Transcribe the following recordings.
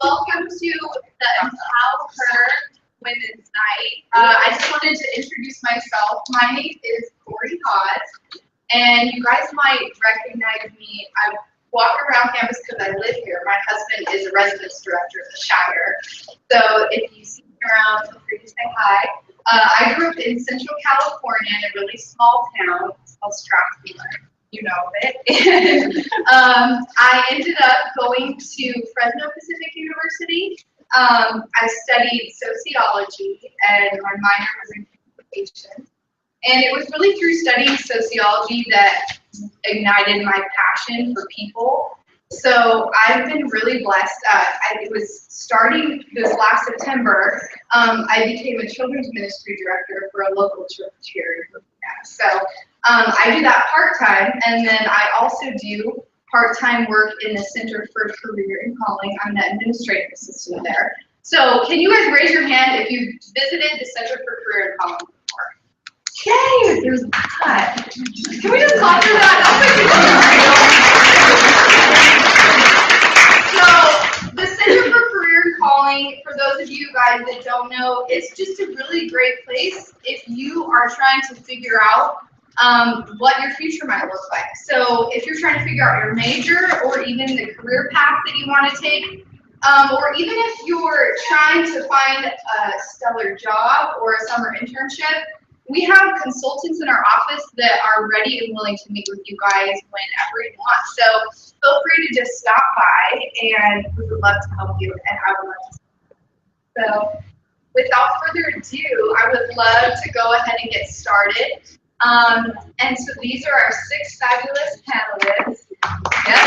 Welcome to the EmpowHER Women's Night. I just wanted to introduce myself. My name is Corey Hodge, and you guys might recognize me. I walk around campus because I live here. My husband is a residence director of the Shire. So if you see me around, feel free to say hi. I grew up in Central California in a really small town. It's called Strathmore. You know it. I ended up going to Fresno Pacific University. I studied sociology, and my minor was in communications. And it was really through studying sociology that ignited my passion for people. So I've been really blessed. It was starting this last September. I became a children's ministry director for a local church here in Virginia. So I do that part-time, and then I also do part-time work in the Center for Career and Calling. I'm the administrative assistant there. So can you guys raise your hand if you visited the Center for Career and Calling before? Yay! There's that. Can we just clap for that? So the Center for Career and Calling, for those of you guys that don't know, it's just a really great place if you are trying to figure out what your future might look like. So if you're trying to figure out your major or even the career path that you want to take, or even if you're trying to find a stellar job or a summer internship, we have consultants in our office that are ready and willing to meet with you guys whenever you want. So feel free to just stop by, and we would love to help you, and I would love to. So without further ado, I would love to go ahead and get started. And so these are our 6 fabulous panelists. Yep.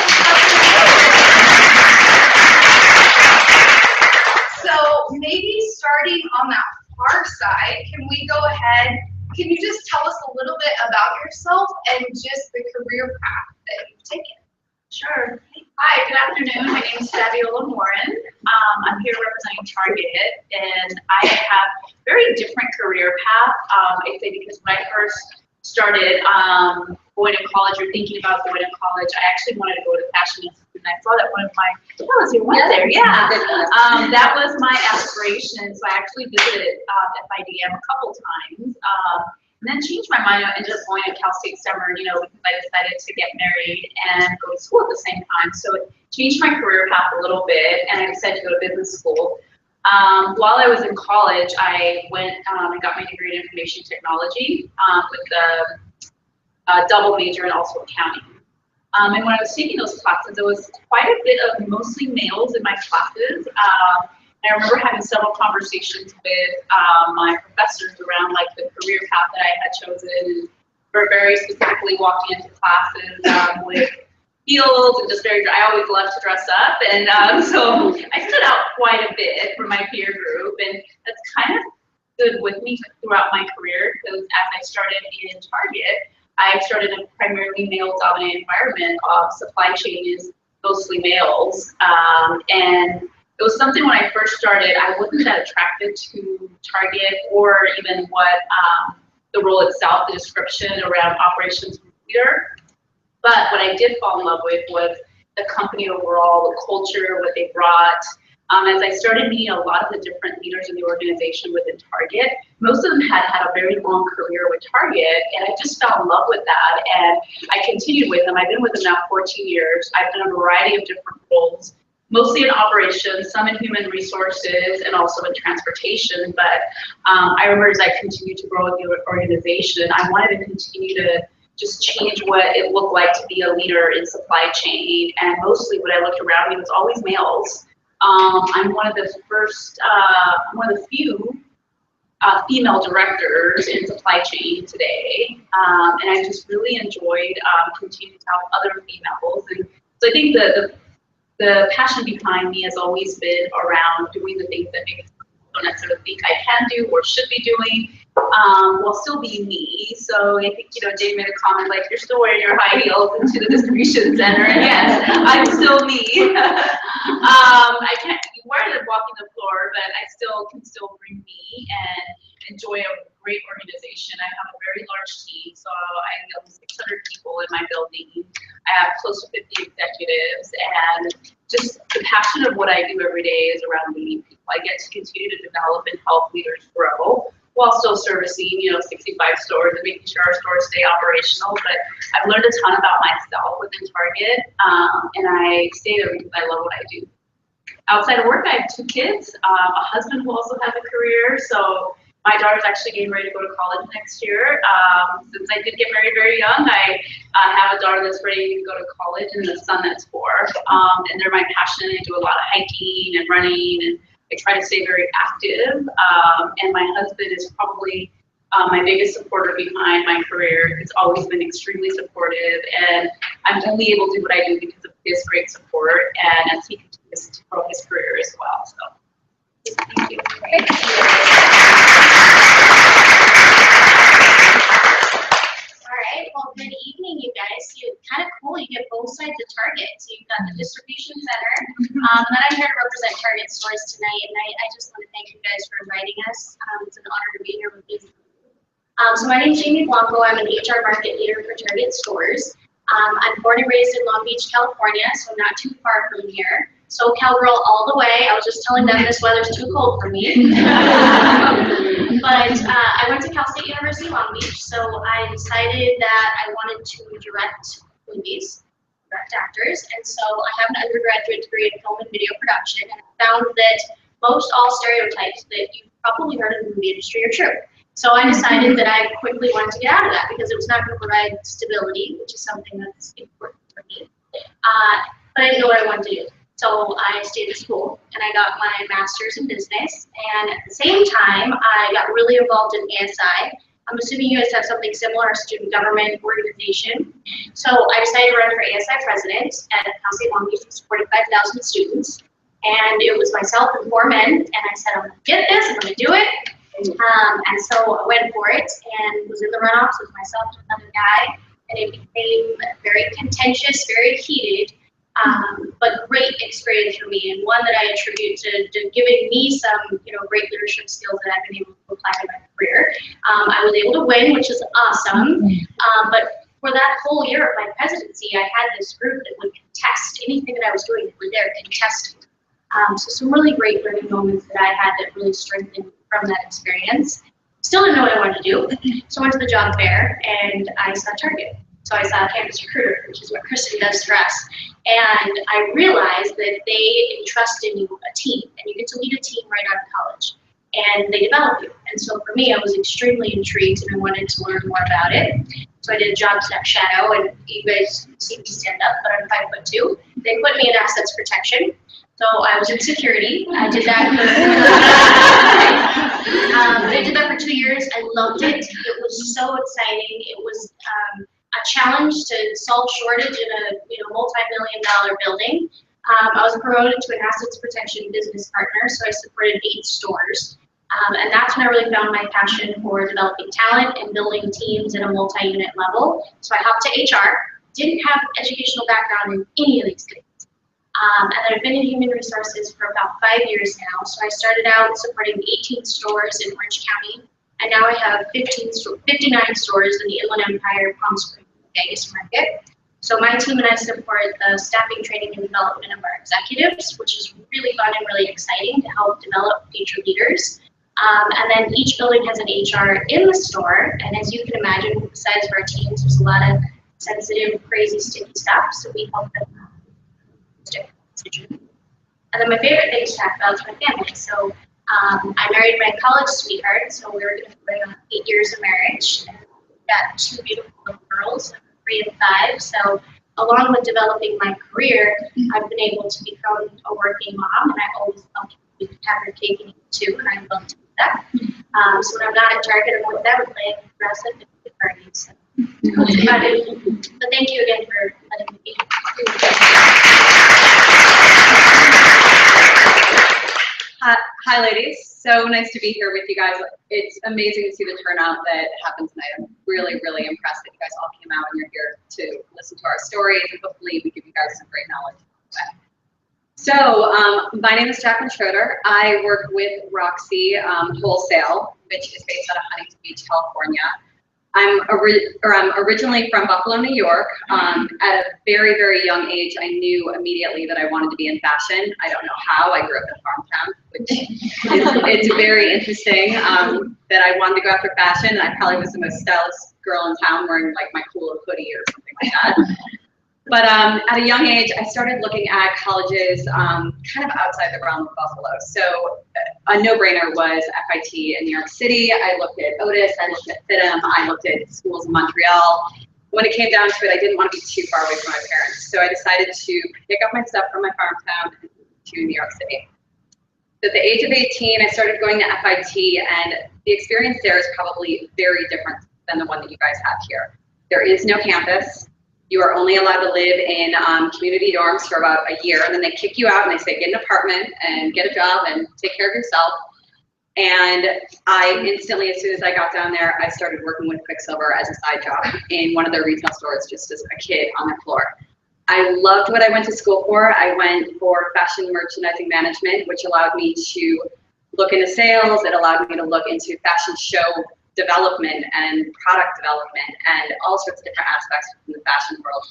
So maybe starting on that far side, can we go ahead, can you just tell us a little bit about yourself and just the career path that you've taken? Sure. Hi, good afternoon. My name is Fabiola Morin. I'm here representing Target, and I have a very different career path. I say because when I first started going to college or thinking about going to college, I actually wanted to go to Fashion Institute, and I saw that one of my, there, yeah. That was my aspiration, so I actually visited FIDM a couple times, and then changed my mind and ended up going to Cal State Summer, because I decided to get married and go to school at the same time. So it changed my career path a little bit, and I decided to go to business school. While I was in college, I went and got my degree in information technology with a double major and also accounting. And when I was taking those classes, there was quite a bit of mostly males in my classes. And I remember having several conversations with my professors around like the career path that I had chosen, and very specifically walking into classes with heels and just I always loved to dress up, and so I stood out quite a bit for my peer group, and that's kind of stood with me throughout my career, because as I started in Target, I started in a primarily male-dominated environment. Supply chain is mostly males, and it was something when I first started, I wasn't that attracted to Target or even what the role itself, the description around operations leader. But what I did fall in love with was the company overall, the culture, what they brought. As I started meeting a lot of the different leaders in the organization within Target, most of them had had a very long career with Target, and I just fell in love with that, and I continued with them. I've been with them now 14 years. I've done a variety of different roles, mostly in operations, some in human resources, and also in transportation. But I remember as I continued to grow with the organization, I wanted to continue to just change what it looked like to be a leader in supply chain. And mostly what I looked around me was always males. I'm one of the few female directors in supply chain today. And I just really enjoyed continuing to help other females. And so I think the passion behind me has always been around doing the things that maybe people don't necessarily think I can do or should be doing, while still being me. So I think, Dave made a comment like, you're still wearing your high heels into the distribution center, and yes, I'm still me. I can't wear them walking the floor, but I can still bring me and enjoy a great organization. I have a very large team, so I have 600 people in my building. I have close to 50 executives, and just the passion of what I do every day is around leading people. I get to continue to develop and help leaders grow while still servicing, 65 stores and making sure our stores stay operational. But I've learned a ton about myself within Target, and I stay there because I love what I do. Outside of work, I have 2 kids, a husband who also has a career. So my daughter's actually getting ready to go to college next year. Since I did get married very young, I have a daughter that's ready to go to college and a son that's 4. And they're my passion. I do a lot of hiking and running, and I try to stay very active. And my husband is probably my biggest supporter behind my career. He's always been extremely supportive, and I'm only able to do what I do because of his great support and as he continues to grow his career as well. So, thank you. Thank you. All right, well, good evening, you guys. Kind of cool, you get both sides of Target. So you've got the distribution center, and then I'm here to represent Target stores tonight, and I just want to thank you guys for inviting us. It's an honor to be here with you. So my name is Jamie Blanco. I'm an HR market leader for Target stores. I'm born and raised in Long Beach, California, so not too far from here. SoCal girl all the way. I was just telling them this weather's too cold for me. But I went to Cal State University Long Beach, so I decided that I wanted to direct movies, direct actors, and so I have an undergraduate degree in film and video production, and I found that most all stereotypes that you've probably heard in the movie industry are true. So I decided that I quickly wanted to get out of that because it was not going to provide stability, which is something that's important for me. But I didn't know what I wanted to do. So I stayed at school and I got my master's in business. And at the same time, I got really involved in ASI. I'm assuming you guys have something similar, a student government organization. So I decided to run for ASI president at Cal State Long Beach with 45,000 students. And it was myself and 4 men. And I said, I'm going to get this, I'm going to do it. And so I went for it and was in the runoffs with myself and another guy. And it became very contentious, very heated. But great experience for me, and one that I attribute to giving me some, great leadership skills that I've been able to apply to my career. I was able to win, which is awesome. But for that whole year of my presidency, I had this group that would contest anything that I was doing. They were there contesting. So some really great learning moments that I had that really strengthened from that experience. Still didn't know what I wanted to do, so I went to the job fair and I saw Target. So I saw Campus Recruiter, which is what Kristen does for us. And I realized that they entrust in you a team, and you get to lead a team right out of college. And they develop you. And so for me, I was extremely intrigued and I wanted to learn more about it. So I did a job shadow, and you guys see me stand up, but I'm 5'2". They put me in assets protection. So I was in security. I did that I did that for 2 years. I loved it. It was so exciting. It was a challenge to solve shortage in a multi-million-dollar building. I was promoted to an assets protection business partner, so I supported 8 stores. And that's when I really found my passion for developing talent and building teams at a multi-unit level. So I hopped to HR, didn't have educational background in any of these things. And then I've been in human resources for about 5 years now. So I started out supporting 18 stores in Orange County, and now I have 59 stores in the Inland Empire, Palm Springs, Vegas market. So my team and I support the staffing, training, and development of our executives, which is really fun and really exciting to help develop future leaders. And then each building has an HR in the store, and as you can imagine, with the size of our teams, there's a lot of sensitive, crazy, sticky stuff, so we help them. And then my favorite thing to talk about is my family. So I married my college sweetheart, so we were going to bring on 8 years of marriage. And we've got 2 beautiful little girls, 3 and 5. So along with developing my career, I've been able to become a working mom, and I always felt we could have your cake and eat it too, and I love to do that. So when I'm not at Target, I'm with them playing aggressive and the parties. So that's about it. But thank you again for letting me be here. Hi ladies, so nice to be here with you guys. It's amazing to see the turnout that happened tonight. I'm really, really impressed that you guys all came out and you're here to listen to our stories, and hopefully we give you guys some great knowledge. So my name is Jacqueline Schroeder. I work with Roxy Wholesale, which is based out of Huntington Beach, California. I'm originally from Buffalo, New York. At a very, very young age, I knew immediately that I wanted to be in fashion. I don't know how. I grew up in a farm town, which it's very interesting that I wanted to go after fashion. I probably was the most stylish girl in town wearing like my cool hoodie or something like that. But at a young age, I started looking at colleges kind of outside the realm of Buffalo. So a no-brainer was FIT in New York City. I looked at Otis, I looked at FITM, I looked at schools in Montreal. When it came down to it, I didn't want to be too far away from my parents. So I decided to pick up my stuff from my farm town to New York City. So at the age of 18, I started going to FIT, and the experience there is probably very different than the one that you guys have here. There is no campus. You are only allowed to live in community dorms for about a year, and then they kick you out and they say, get an apartment and get a job and take care of yourself. And I instantly, as soon as I got down there, I started working with Quicksilver as a side job in one of their retail stores, just as a kid on the floor. I loved what I went to school for. I went for fashion merchandising management, which allowed me to look into sales. It allowed me to look into fashion show development and product development and all sorts of different aspects in the fashion world.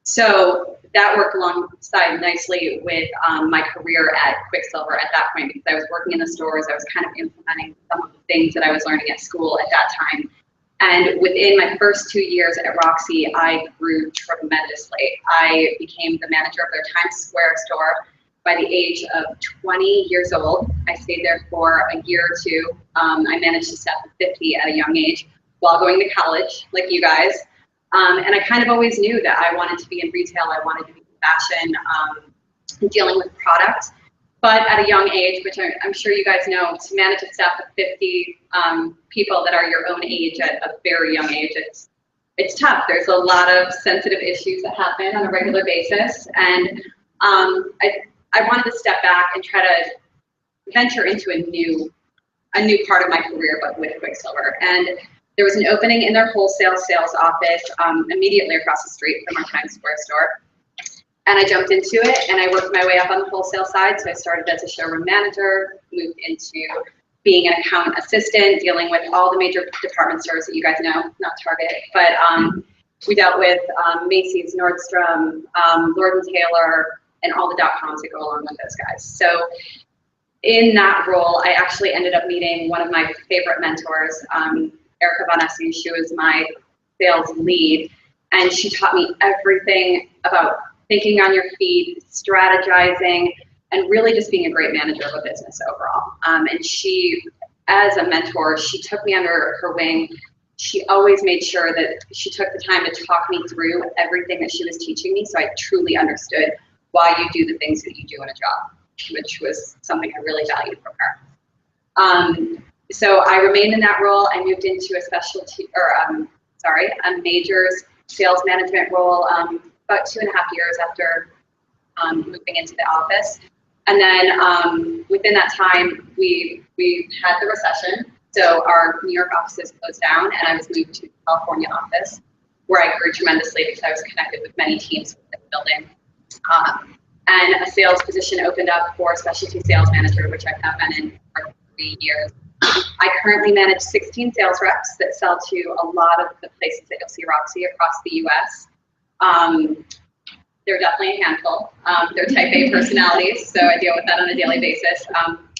So that worked alongside nicely with my career at Quicksilver at that point, because I was working in the stores. I was kind of implementing some of the things that I was learning at school at that time. And within my first 2 years at Roxy, I grew tremendously. I became the manager of their Times Square store by the age of 20 years old. I stayed there for a year or two. I managed to step to 50 at a young age while going to college, like you guys. And I kind of always knew that I wanted to be in retail. I wanted to be in fashion, dealing with product. But at a young age, which I'm sure you guys know, to manage a staff of 50 people that are your own age at a very young age, it's tough. There's a lot of sensitive issues that happen on a regular basis. And I wanted to step back and try to venture into a new part of my career, but with Quicksilver. And there was an opening in their wholesale sales office immediately across the street from our Times Square store. And I jumped into it, and I worked my way up on the wholesale side. So I started as a showroom manager, moved into being an account assistant, dealing with all the major department stores that you guys know, not Target, but we dealt with Macy's, Nordstrom, Lord & Taylor, and all the .coms that go along with those guys. So in that role, I actually ended up meeting one of my favorite mentors, Erica Von Essen. She was my sales lead, and she taught me everything about thinking on your feet, strategizing, and really just being a great manager of a business overall. And she, as a mentor, she took me under her wing. She always made sure that she took the time to talk me through everything that she was teaching me, so I truly understood why you do the things that you do in a job, which was something I really valued from her. So I remained in that role. I moved into a majors sales management role about 2.5 years after moving into the office. And then within that time, we had the recession. So our New York offices closed down, and I was moved to the California office, where I grew tremendously because I was connected with many teams within the building. And a sales position opened up for specialty sales manager, which I've now been in for 3 years. I currently manage 16 sales reps that sell to a lot of the places that you'll see Roxy across the US. They're definitely a handful. They're type A personalities, so I deal with that on a daily basis.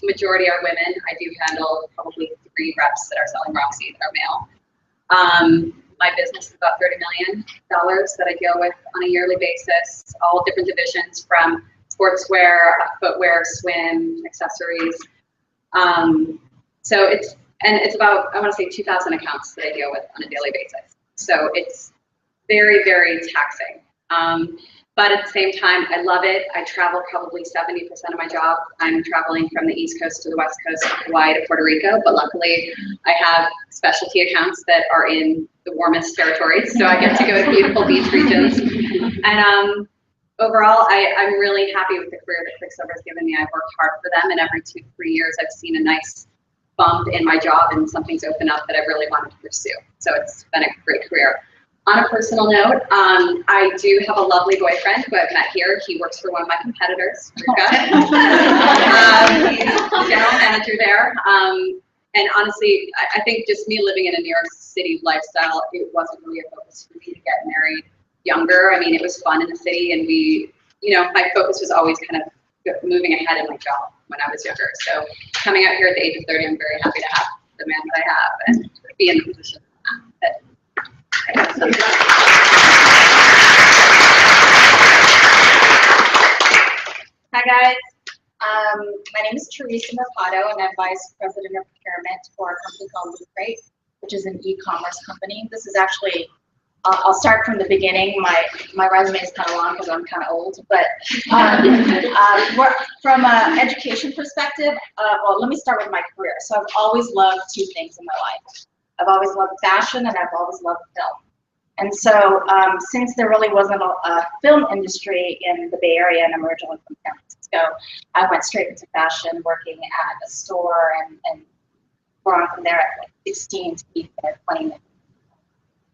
Majority are women. I do handle probably 3 reps that are selling Roxy that are male. My business is about $30 million that I deal with on a yearly basis, all different divisions from sportswear, footwear, swim, accessories. So it's about, I want to say 2,000 accounts that I deal with on a daily basis. So it's very, very taxing. But at the same time, I love it. I travel probably 70% of my job. I'm traveling from the East Coast to the West Coast, Hawaii to Puerto Rico, but luckily I have specialty accounts that are in the warmest territories, so I get to go to beautiful beach regions. And overall, I'm really happy with the career that Quicksilver has given me. I've worked hard for them, and every 2 to 3 years I've seen a nice bump in my job and something's opened up that I really wanted to pursue. So it's been a great career. On a personal note, I do have a lovely boyfriend who I've met here. He works for one of my competitors, Ruka. He's the general manager there. And honestly, I think just me living in a New York City lifestyle, it wasn't really a focus for me to get married younger. I mean, it was fun in the city, and my focus was always kind of moving ahead in my job when I was younger. So coming out here at the age of 30, I'm very happy to have the man that I have and be in the position that I have. Hi guys, my name is Teresa Mercado and I'm Vice President of Procurement for a company called Loot Crate, which is an e-commerce company. This is actually, I'll start from the beginning. My resume is kind of long because I'm kind of old, but from an education perspective, well, let me start with my career. So I've always loved two things in my life. I've always loved fashion and I've always loved film. And so since there really wasn't a film industry in the Bay Area, and I'm originally from San Francisco, I went straight into fashion, working at a store and growing from there at like 16 to be there 20 minutes.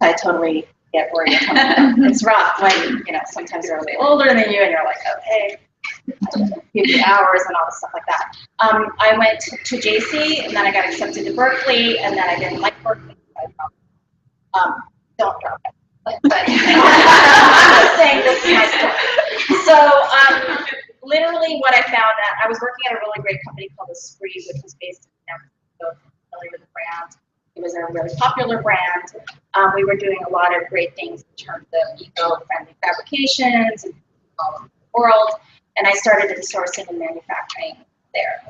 I totally get where you're coming from. It's rough when, sometimes they're a little older than you and you're like, okay, give you hours and all this stuff like that. I went to JC and then I got accepted to Berkeley and then I didn't like Berkeley. So I dropped it. Don't drop it. But I'm just saying this is my story. So literally what I found out, I was working at a really great company called Esprit, which was based in San Francisco. Familiar with the brand. It was a really popular brand. We were doing a lot of great things in terms of eco-friendly fabrications and all over the world. And I started in sourcing and manufacturing there.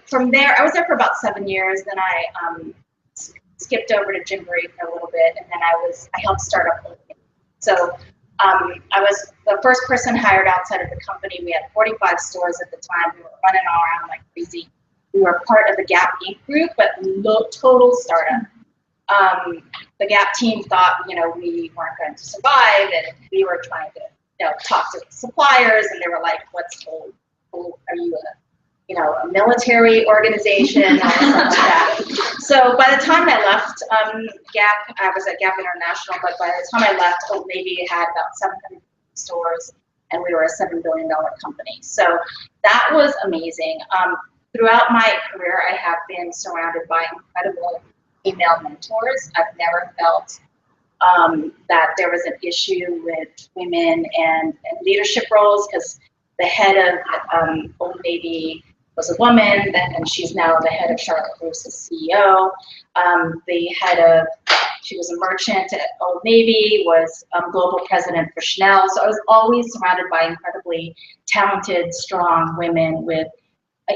From there, I was there for about 7 years. Then I skipped over to Gymboree for a little bit, and then I helped start up. So I was the first person hired outside of the company. We had 45 stores at the time. We were running all around like crazy. We were part of the Gap Inc. group, but total startup. The Gap team thought, we weren't going to survive, and we were trying to, talk to suppliers, and they were like, "What's Are you a military organization?" And all stuff like that. So by the time I left Gap, I was at Gap International, but by the time I left, Old Navy had about 700 stores, and we were a $7 billion company. So that was amazing. Throughout my career, I have been surrounded by incredible female mentors. I've never felt that there was an issue with women and leadership roles, because the head of Old Navy was a woman, and she's now the head of Charlotte Group's CEO. She was a merchant at Old Navy, was global president for Chanel. So I was always surrounded by incredibly talented, strong women with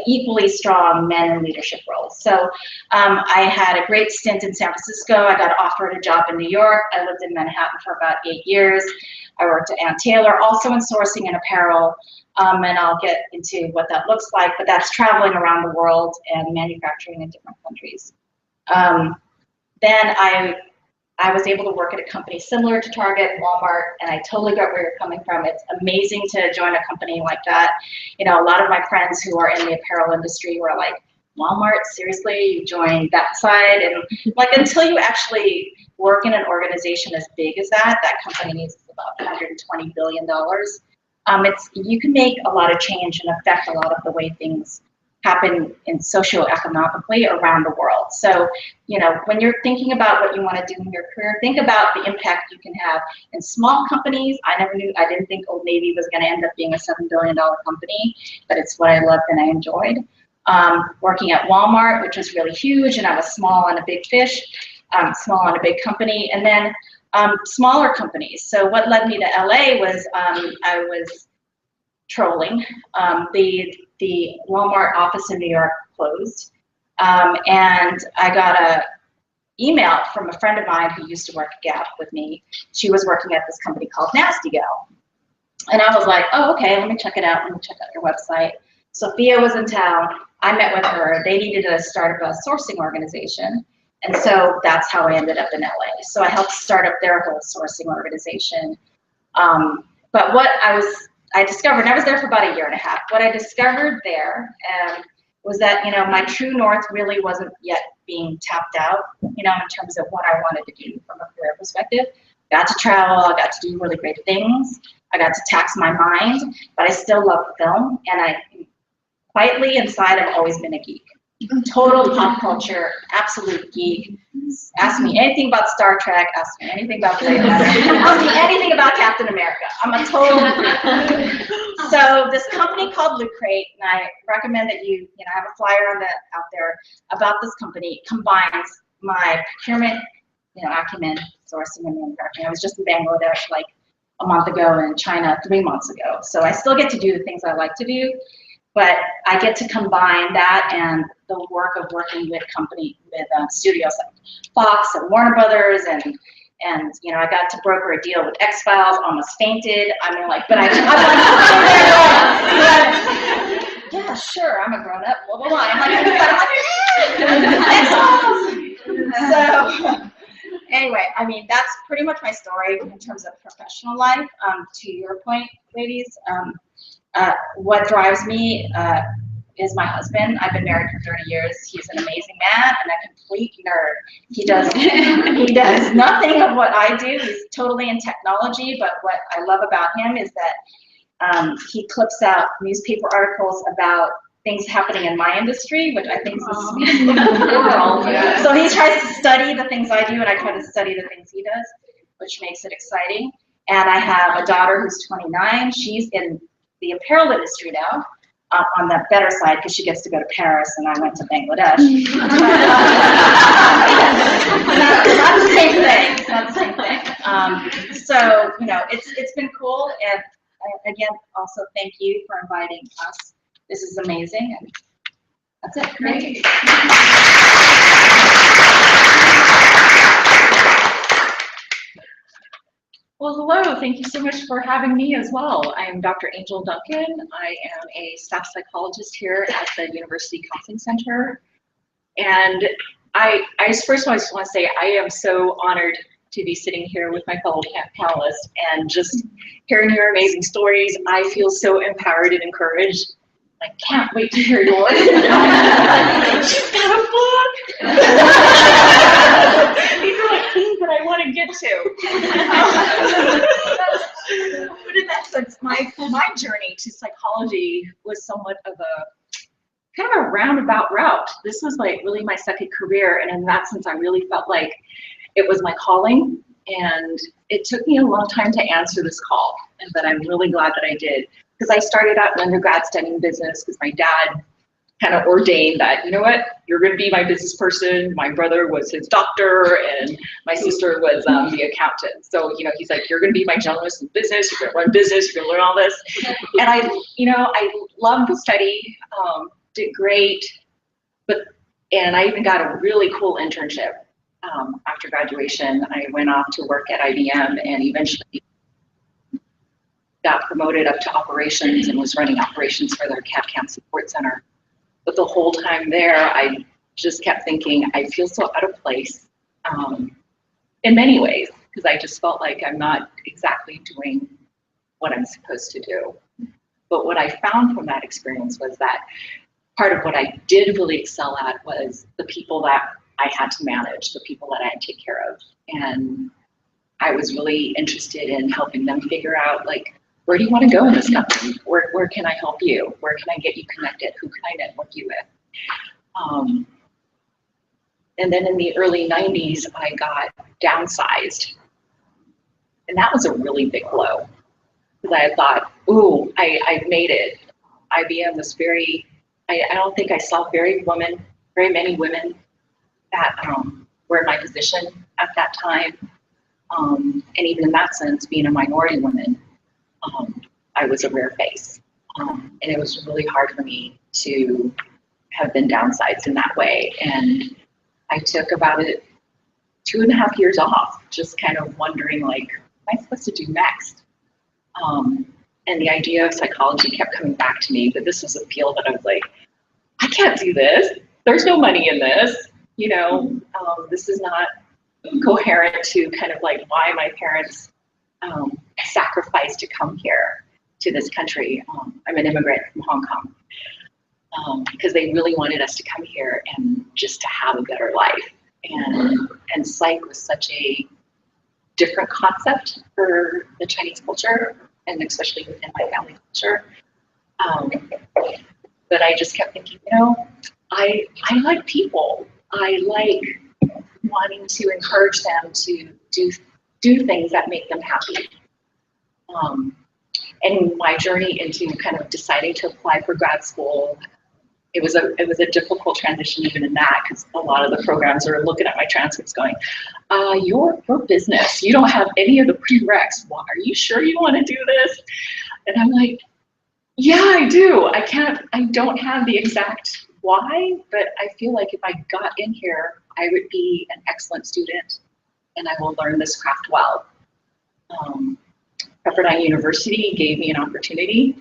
equally strong men in leadership roles. So I had a great stint in San Francisco. I got offered a job in New York. I lived in Manhattan for about 8 years. I worked at Ann Taylor, also in sourcing and apparel. And I'll get into what that looks like, but that's traveling around the world and manufacturing in different countries. Then I was able to work at a company similar to Target, Walmart, and I totally got where you're coming from. It's amazing to join a company like that. A lot of my friends who are in the apparel industry were like, Walmart, seriously, you joined that side? And like, until you actually work in an organization as big as that company is about $120 billion. You can make a lot of change and affect a lot of the way things happen in socioeconomically around the world. So, when you're thinking about what you want to do in your career, think about the impact you can have in small companies. I didn't think Old Navy was going to end up being a $7 billion company, but it's what I loved and I enjoyed. Working at Walmart, which was really huge, and I was small on a big fish, small on a big company, and then smaller companies. So what led me to LA was I was trolling. The Walmart office in New York closed, and I got a email from a friend of mine who used to work at Gap with me. She was working at this company called Nasty Gal, and I was like, oh, okay, let me check it out. Let me check out your website. Sophia was in town. I met with her. They needed to start up a sourcing organization, and so that's how I ended up in LA. So I helped start up their whole sourcing organization. But what I discovered, and I was there for about 1.5 years, what I discovered there, was that, my true north really wasn't yet being tapped out, in terms of what I wanted to do from a career perspective. Got to travel, I got to do really great things, I got to tax my mind, but I still love film, and I quietly inside I've always been a geek. Total pop culture, absolute geek. Ask me anything about Star Trek, ask me anything about Blade Runner, ask me anything about Captain America. I'm a total geek. So this company called Loot Crate, and I recommend that you have a flyer out there about this company. It combines my procurement, acumen, sourcing, and manufacturing. I was just in Bangladesh like a month ago, and in China 3 months ago. So I still get to do the things I like to do, but I get to combine that and the work of working with studios like Fox and Warner Brothers, and I got to broker a deal with X-Files, almost fainted. I mean, like, but I'm like, yeah, sure, I'm a grown up, blah, blah, blah. I'm like, so anyway, I mean, that's pretty much my story in terms of professional life. To your point, ladies, what drives me is my husband. I've been married for 30 years. He's an amazing man and a complete nerd. He does nothing of what I do. He's totally in technology, but what I love about him is that he clips out newspaper articles about things happening in my industry, which I think is the sweetest thing in the world. Yeah. So he tries to study the things I do, and I try to study the things he does, which makes it exciting. And I have a daughter who's 29. She's in the apparel industry now, on the better side, because she gets to go to Paris, and I went to Bangladesh. Not the same thing. It's not the same thing. So it's been cool, and again, also thank you for inviting us. This is amazing, and that's it. Great. Well, hello. Thank you so much for having me as well. I am Dr. Angel Duncan. I am a staff psychologist here at the University Counseling Center. And I first of all, I just want to say I am so honored to be sitting here with my fellow panelists and just hearing your amazing stories. I feel so empowered and encouraged. I can't wait to hear yours. She's got a book. These are like things that I want to get to. But in that sense, my journey to psychology was somewhat of a kind of a roundabout route. This was like really my second career, and in that sense, I really felt like it was my calling. And it took me a long time to answer this call, but I'm really glad that I did. Because I started out in undergrad studying business because my dad kind of ordained that, you know what, you're going to be my business person. My brother was his doctor, and my sister was the accountant. So, he's like, you're going to be my generalist in business. You're going to run business. You're going to learn all this. And I loved the study, did great. And I even got a really cool internship after graduation. I went off to work at IBM and eventually got promoted up to operations and was running operations for their CAD/CAM support center. But the whole time there, I just kept thinking, I feel so out of place in many ways, because I just felt like I'm not exactly doing what I'm supposed to do. But what I found from that experience was that part of what I did really excel at was the people that I had to manage, the people that I had to take care of. And I was really interested in helping them figure out, like, where do you want to go in this company? Where can I help you? Where can I get you connected? Who can I network you with? And then in the early 90s, I got downsized. And that was a really big blow. Because I thought, ooh, I've made it. IBM was I don't think I saw very many women that were in my position at that time. And even in that sense, being a minority woman, I was a rare face. And it was really hard for me to have been downsized in that way. And I took about 2.5 years off, just kind of wondering, like, what am I supposed to do next? And the idea of psychology kept coming back to me, but this was a field that I was like, I can't do this. There's no money in this. This is not coherent to kind of like why my parents sacrificed to come here to this country. I'm an immigrant from Hong Kong. because they really wanted us to come here and just to have a better life. And psych was such a different concept for the Chinese culture, and especially within my family culture. But I just kept thinking, I like people. I like wanting to encourage them to do things that make them happy. And my journey into kind of deciding to apply for grad school, it was a difficult transition even in that, because a lot of the programs are looking at my transcripts going, you're business. You don't have any of the prereqs. Well, are you sure you want to do this? And I'm like, yeah, I do. I don't have the exact why, but I feel like if I got in here, I would be an excellent student and I will learn this craft well. Pepperdine University gave me an opportunity.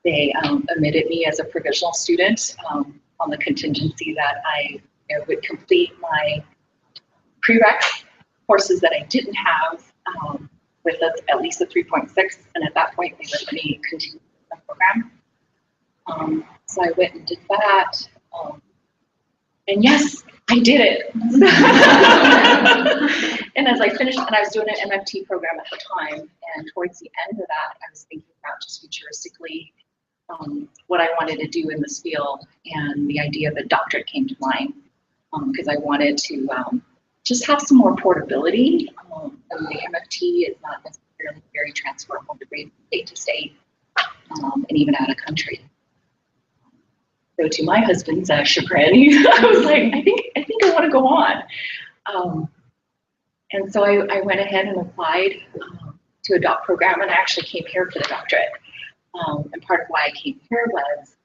They admitted me as a provisional student on the contingency that I would complete my prereq courses that I didn't have with at least a 3.6, and at that point they would let me continue the program. So I went and did that, and yes, I did it. And as I finished, and I was doing an MFT program at the time, and towards the end of that, I was thinking about just futuristically what I wanted to do in this field, and the idea of a doctorate came to mind because I wanted to just have some more portability. And the MFT is not necessarily very transferable degree state to state, and even out of country. So to my husband's chagrin, I was like, I think I want to go on. And so I went ahead and applied to a doc program, and I actually came here for the doctorate. And part of why I came here was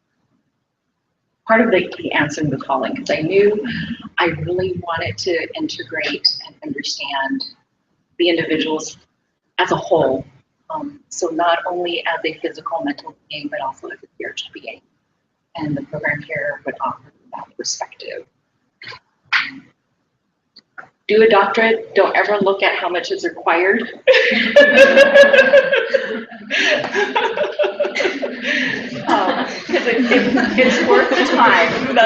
part of the answering the calling, because I knew I really wanted to integrate and understand the individuals as a whole. So not only as a physical, mental being, but also as a spiritual being. And the program here would offer that perspective. Do a doctorate, don't ever look at how much is required. Because it's worth the time.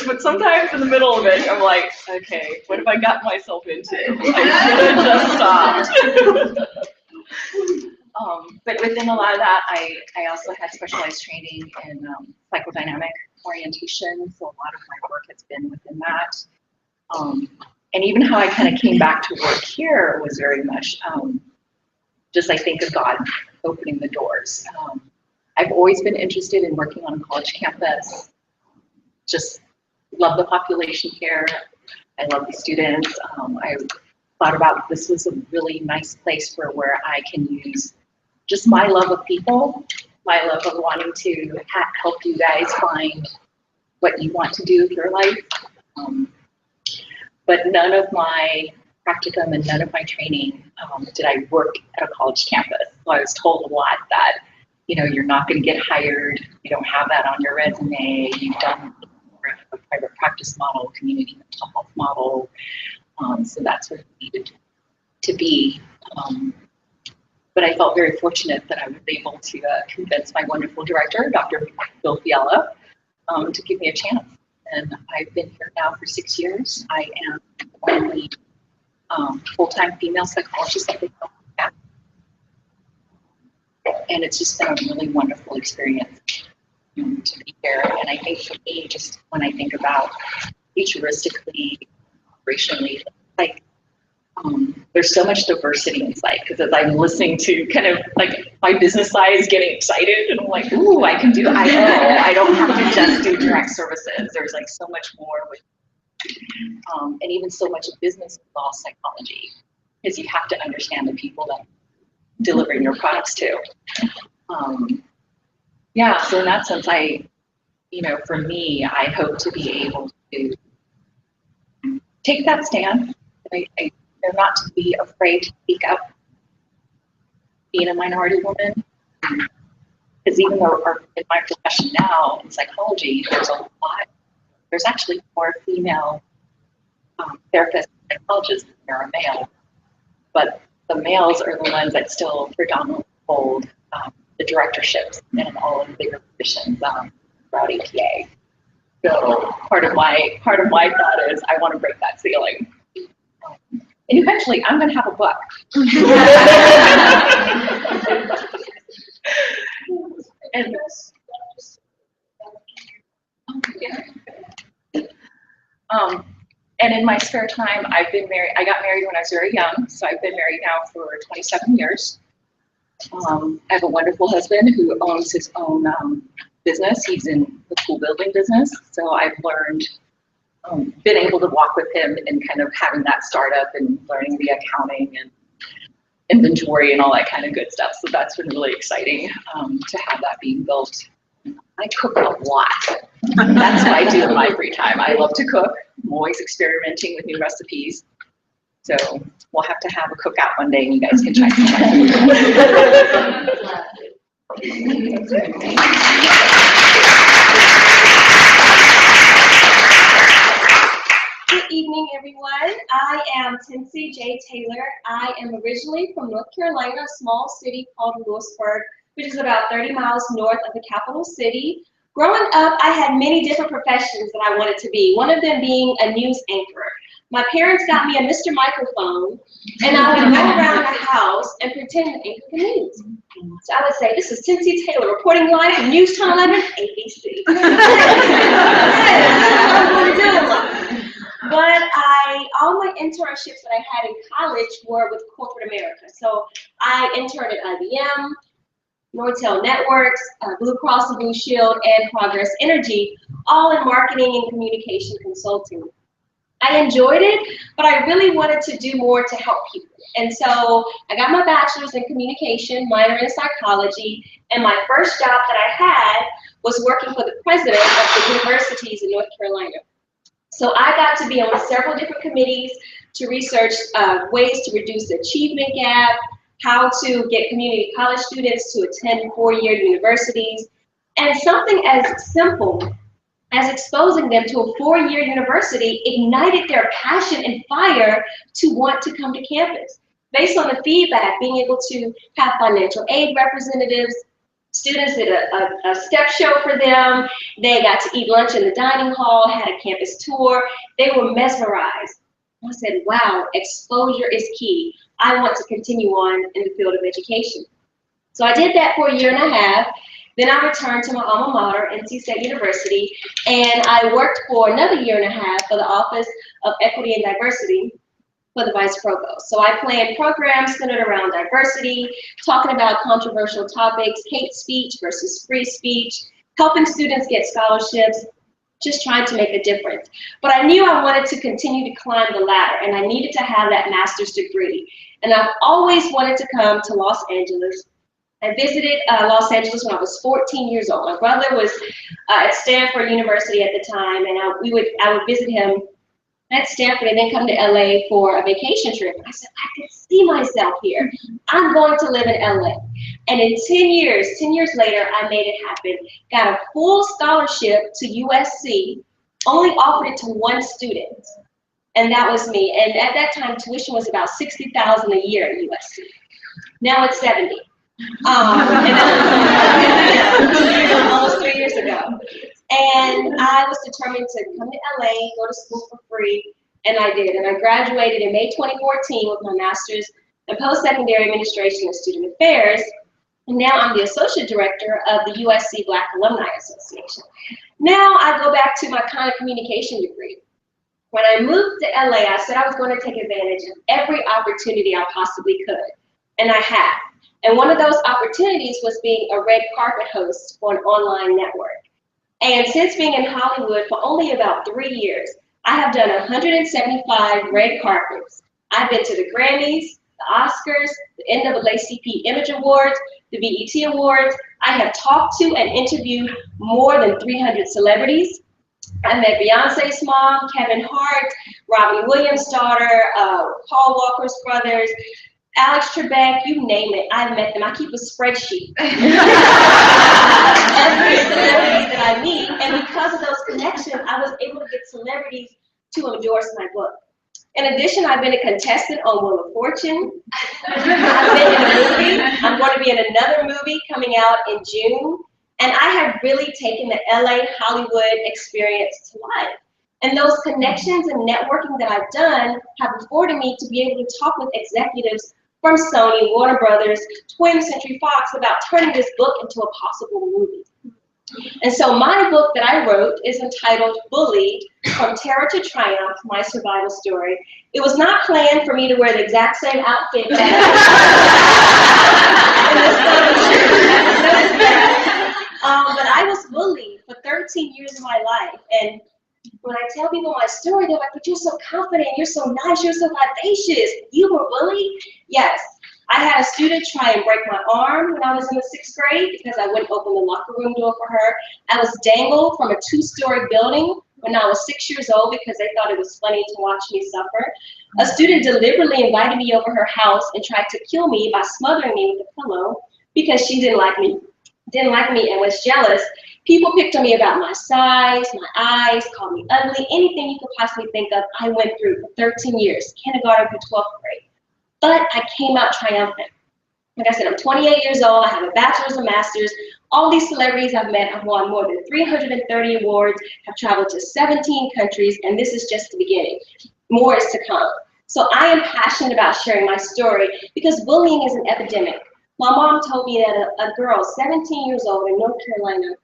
But sometimes in the middle of it, I'm like, okay, what have I gotten myself into? I should have just stopped. But within a lot of that, I also had specialized training in psychodynamic orientation, so a lot of my work has been within that. And even how I kind of came back to work here was very much just, I think, of God opening the doors. I've always been interested in working on a college campus. Just love the population here. I love the students. I thought about this was a really nice place where I can use just my love of people, my love of wanting to help you guys find what you want to do with your life. But none of my practicum and none of my training did I work at a college campus. So I was told a lot that, you're not going to get hired. You don't have that on your resume. You've done a private practice model, community mental health model. So that's where it needed to be. But I felt very fortunate that I was able to convince my wonderful director, Dr. Bill Fiala, to give me a chance. And I've been here now for 6 years. I am the only full-time female psychologist that they have. And it's just been a really wonderful experience to be here. And I think for me, just when I think about futuristically, operationally, like there's so much diversity in psych, because as I'm listening to kind of like my business side is getting excited and I'm like, ooh, I can do IO. I don't have to just do direct services. There's like so much more with, and even so much of business involves psychology, because you have to understand the people that delivering your products to. Yeah, so in that sense, for me, I hope to be able to take that stand. Not to be afraid to speak up, being a minority woman. Because even though in my profession now in psychology, there's actually more female therapists and psychologists than there are male. But the males are the ones that still predominantly hold the directorships and all of the bigger positions throughout APA. So part of my thought is I want to break that ceiling. And eventually I'm going to have a book. And in my spare time, I've been married. I got married when I was very young, so I've been married now for 27 years. I have a wonderful husband who owns his own business. He's in the pool building business, so I've learned, been able to walk with him and kind of having that startup and learning the accounting and inventory and all that kind of good stuff. So that's been really exciting to have that being built. I cook a lot. That's what I do in my free time. I love to cook. I'm always experimenting with new recipes. So we'll have to have a cookout one day and you guys can try some Good evening, everyone. I am Tinsy J. Taylor. I am originally from North Carolina, a small city called Lewisburg, which is about 30 miles north of the capital city. Growing up, I had many different professions that I wanted to be, one of them being a news anchor. My parents got me a Mr. Microphone, and I would go around the house and pretend to anchor the news. So I would say, "This is Tinsy Taylor reporting live from News Channel 11, ABC." But all my internships that I had in college were with corporate America. So I interned at IBM, Nortel Networks, Blue Cross and Blue Shield, and Progress Energy, all in marketing and communication consulting. I enjoyed it, but I really wanted to do more to help people. And so I got my bachelor's in communication, minor in psychology, and my first job that I had was working for the president of the universities in North Carolina. So I got to be on several different committees to research ways to reduce the achievement gap, how to get community college students to attend four-year universities, and something as simple as exposing them to a four-year university ignited their passion and fire to want to come to campus. Based on the feedback, being able to have financial aid representatives, students did a step show for them, they got to eat lunch in the dining hall, had a campus tour, they were mesmerized. I said, wow, exposure is key. I want to continue on in the field of education. So I did that for a year and a half. Then I returned to my alma mater, NC State University, and I worked for another year and a half for the Office of Equity and Diversity for the Vice Provost. So I planned programs centered around diversity, talking about controversial topics, hate speech versus free speech, helping students get scholarships, just trying to make a difference. But I knew I wanted to continue to climb the ladder, and I needed to have that master's degree. And I've always wanted to come to Los Angeles. I visited Los Angeles when I was 14 years old. My brother was at Stanford University at the time, and I would visit him at Stanford and then come to LA for a vacation trip. I said, I could see myself here. I'm going to live in LA. And in 10 years later, I made it happen. Got a full scholarship to USC, only offered it to one student, and that was me. And at that time, tuition was about $60,000 a year at USC. Now it's 70. And that was almost 3 years ago. And I was determined to come to LA, go to school for free, and I did. And I graduated in May 2014 with my master's in post-secondary administration and student affairs. And now I'm the associate director of the USC Black Alumni Association. Now I go back to my kind of communication degree. When I moved to LA, I said I was going to take advantage of every opportunity I possibly could, and I have. And one of those opportunities was being a red carpet host for an online network. And since being in Hollywood for only about 3 years, I have done 175 red carpets. I've been to the Grammys, the Oscars, the NAACP Image Awards, the BET Awards. I have talked to and interviewed more than 300 celebrities. I met Beyonce's mom, Kevin Hart, Robin Williams' daughter, Paul Walker's brothers, Alex Trebek, you name it, I've met them. I keep a spreadsheet. Every celebrity that I meet, and because of those connections, I was able to get celebrities to endorse my book. In addition, I've been a contestant on Wheel of Fortune. I've been in a movie. I'm going to be in another movie coming out in June. And I have really taken the LA Hollywood experience to life. And those connections and networking that I've done have afforded me to be able to talk with executives from Sony, Warner Brothers, 20th Century Fox about turning this book into a possible movie. And so my book that I wrote is entitled Bullied, From Terror to Triumph, My Survival Story. It was not planned for me to wear the exact same outfit but I was bullied for 13 years of my life. And when I tell people my story, they're like, but you're so confident, you're so nice, you're so vivacious. You were bullied? Yes. I had a student try and break my arm when I was in the 6th grade because I wouldn't open the locker room door for her. I was dangled from a 2-story building when I was 6 years old because they thought it was funny to watch me suffer. A student deliberately invited me over her house and tried to kill me by smothering me with a pillow because she didn't like me and was jealous. People picked on me about my size, my eyes, called me ugly, anything you could possibly think of, I went through for 13 years, kindergarten through 12th grade. But I came out triumphant. Like I said, I'm 28 years old, I have a bachelor's and master's. All these celebrities I've met have won more than 330 awards, have traveled to 17 countries, and this is just the beginning. More is to come. So I am passionate about sharing my story because bullying is an epidemic. My mom told me that a girl 17 years old in North Carolina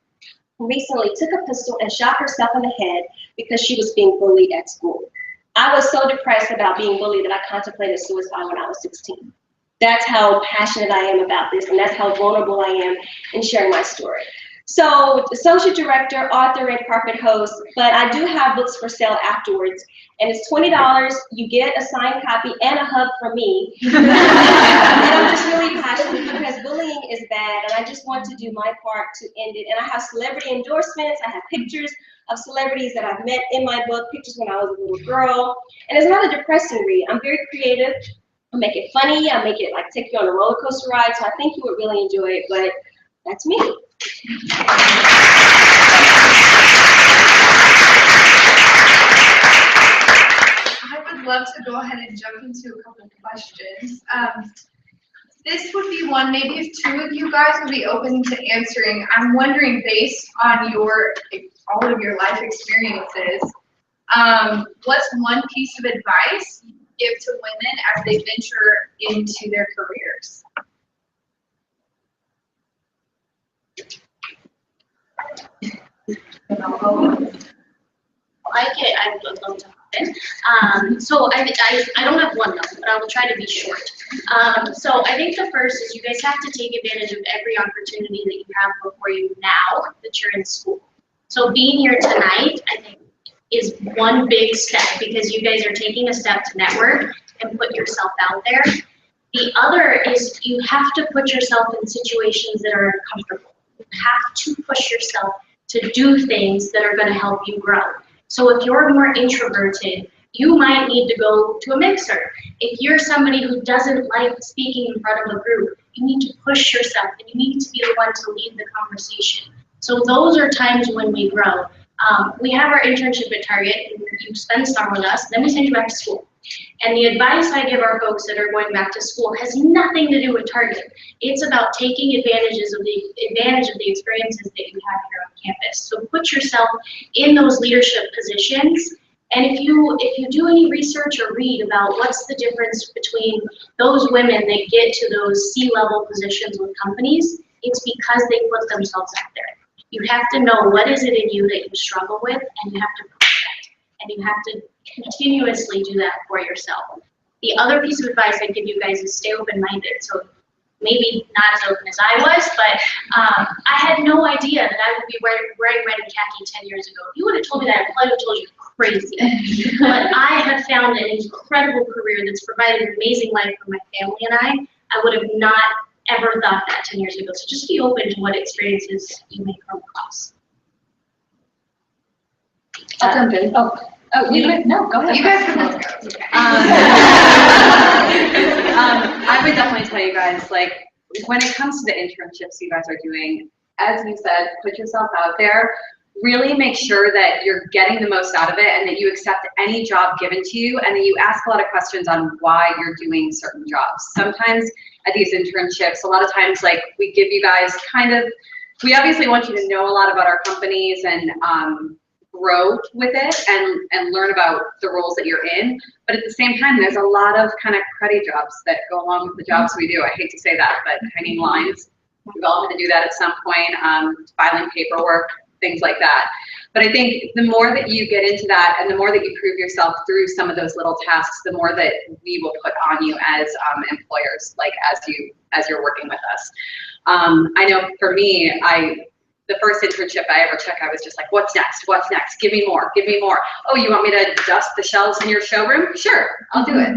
recently took a pistol and shot herself in the head because she was being bullied at school. I was so depressed about being bullied that I contemplated suicide when I was 16. That's how passionate I am about this, and that's how vulnerable I am in sharing my story. So, associate director, author, and carpet host, but I do have books for sale afterwards, and it's $20. You get a signed copy and a hug from me. And I'm just really passionate because bullying is bad, and I just want to do my part to end it. And I have celebrity endorsements. I have pictures of celebrities that I've met in my book, pictures when I was a little girl. And it's not a depressing read. I'm very creative. I make it funny. I make it like take you on a roller coaster ride. So I think you would really enjoy it, but that's me. I would love to go ahead and jump into a couple of questions. This would be one, maybe if 2 of you guys would be open to answering. I'm wondering, based on all of your life experiences, what's one piece of advice you give to women as they venture into their careers? I'd love to hop in. So I don't have one though, but I will try to be short. So I think the first is you guys have to take advantage of every opportunity that you have before you now that you're in school. So being here tonight, I think, is one big step because you guys are taking a step to network and put yourself out there. The other is you have to put yourself in situations that are uncomfortable. You have to push yourself to do things that are going to help you grow. So if you're more introverted, you might need to go to a mixer. If you're somebody who doesn't like speaking in front of a group, you need to push yourself and you need to be the one to lead the conversation. So those are times when we grow. We have our internship at Target, and you spend summer with us, then we send you back to school. And the advice I give our folks that are going back to school has nothing to do with Target. It's about taking advantage of the experiences that you have here on campus. So put yourself in those leadership positions. And if you do any research or read about what's the difference between those women that get to those C-level positions with companies, it's because they put themselves out there. You have to know what is it in you that you struggle with, and you have to push that. And you have to continuously do that for yourself. The other piece of advice I give you guys is stay open-minded. So maybe not as open as I was, but I had no idea that I would be wearing red and khaki 10 years ago. If you would have told me that, I probably would have told you crazy. But I have found an incredible career that's provided an amazing life for my family and I would have not ever thought that 10 years ago. So just be open to what experiences you may come across. I'll jump in. No, go ahead. You guys can both go. I would definitely tell you guys, like, when it comes to the internships you guys are doing, as you said, put yourself out there. Really make sure that you're getting the most out of it and that you accept any job given to you and that you ask a lot of questions on why you're doing certain jobs. Sometimes at these internships, a lot of times, like, we give you guys kind of we obviously want you to know a lot about our companies and grow with it and learn about the roles that you're in. But at the same time, there's a lot of kind of cruddy jobs that go along with the jobs we do. I hate to say that, but hanging lines, we've all had to do that at some point, filing paperwork, things like that. But I think the more that you get into that and the more that you prove yourself through some of those little tasks, the more that we will put on you as employers, like as you're working with us. I know for me, the first internship I ever took, I was just like, what's next? What's next? Give me more, give me more. Oh, you want me to dust the shelves in your showroom? Sure, I'll do it.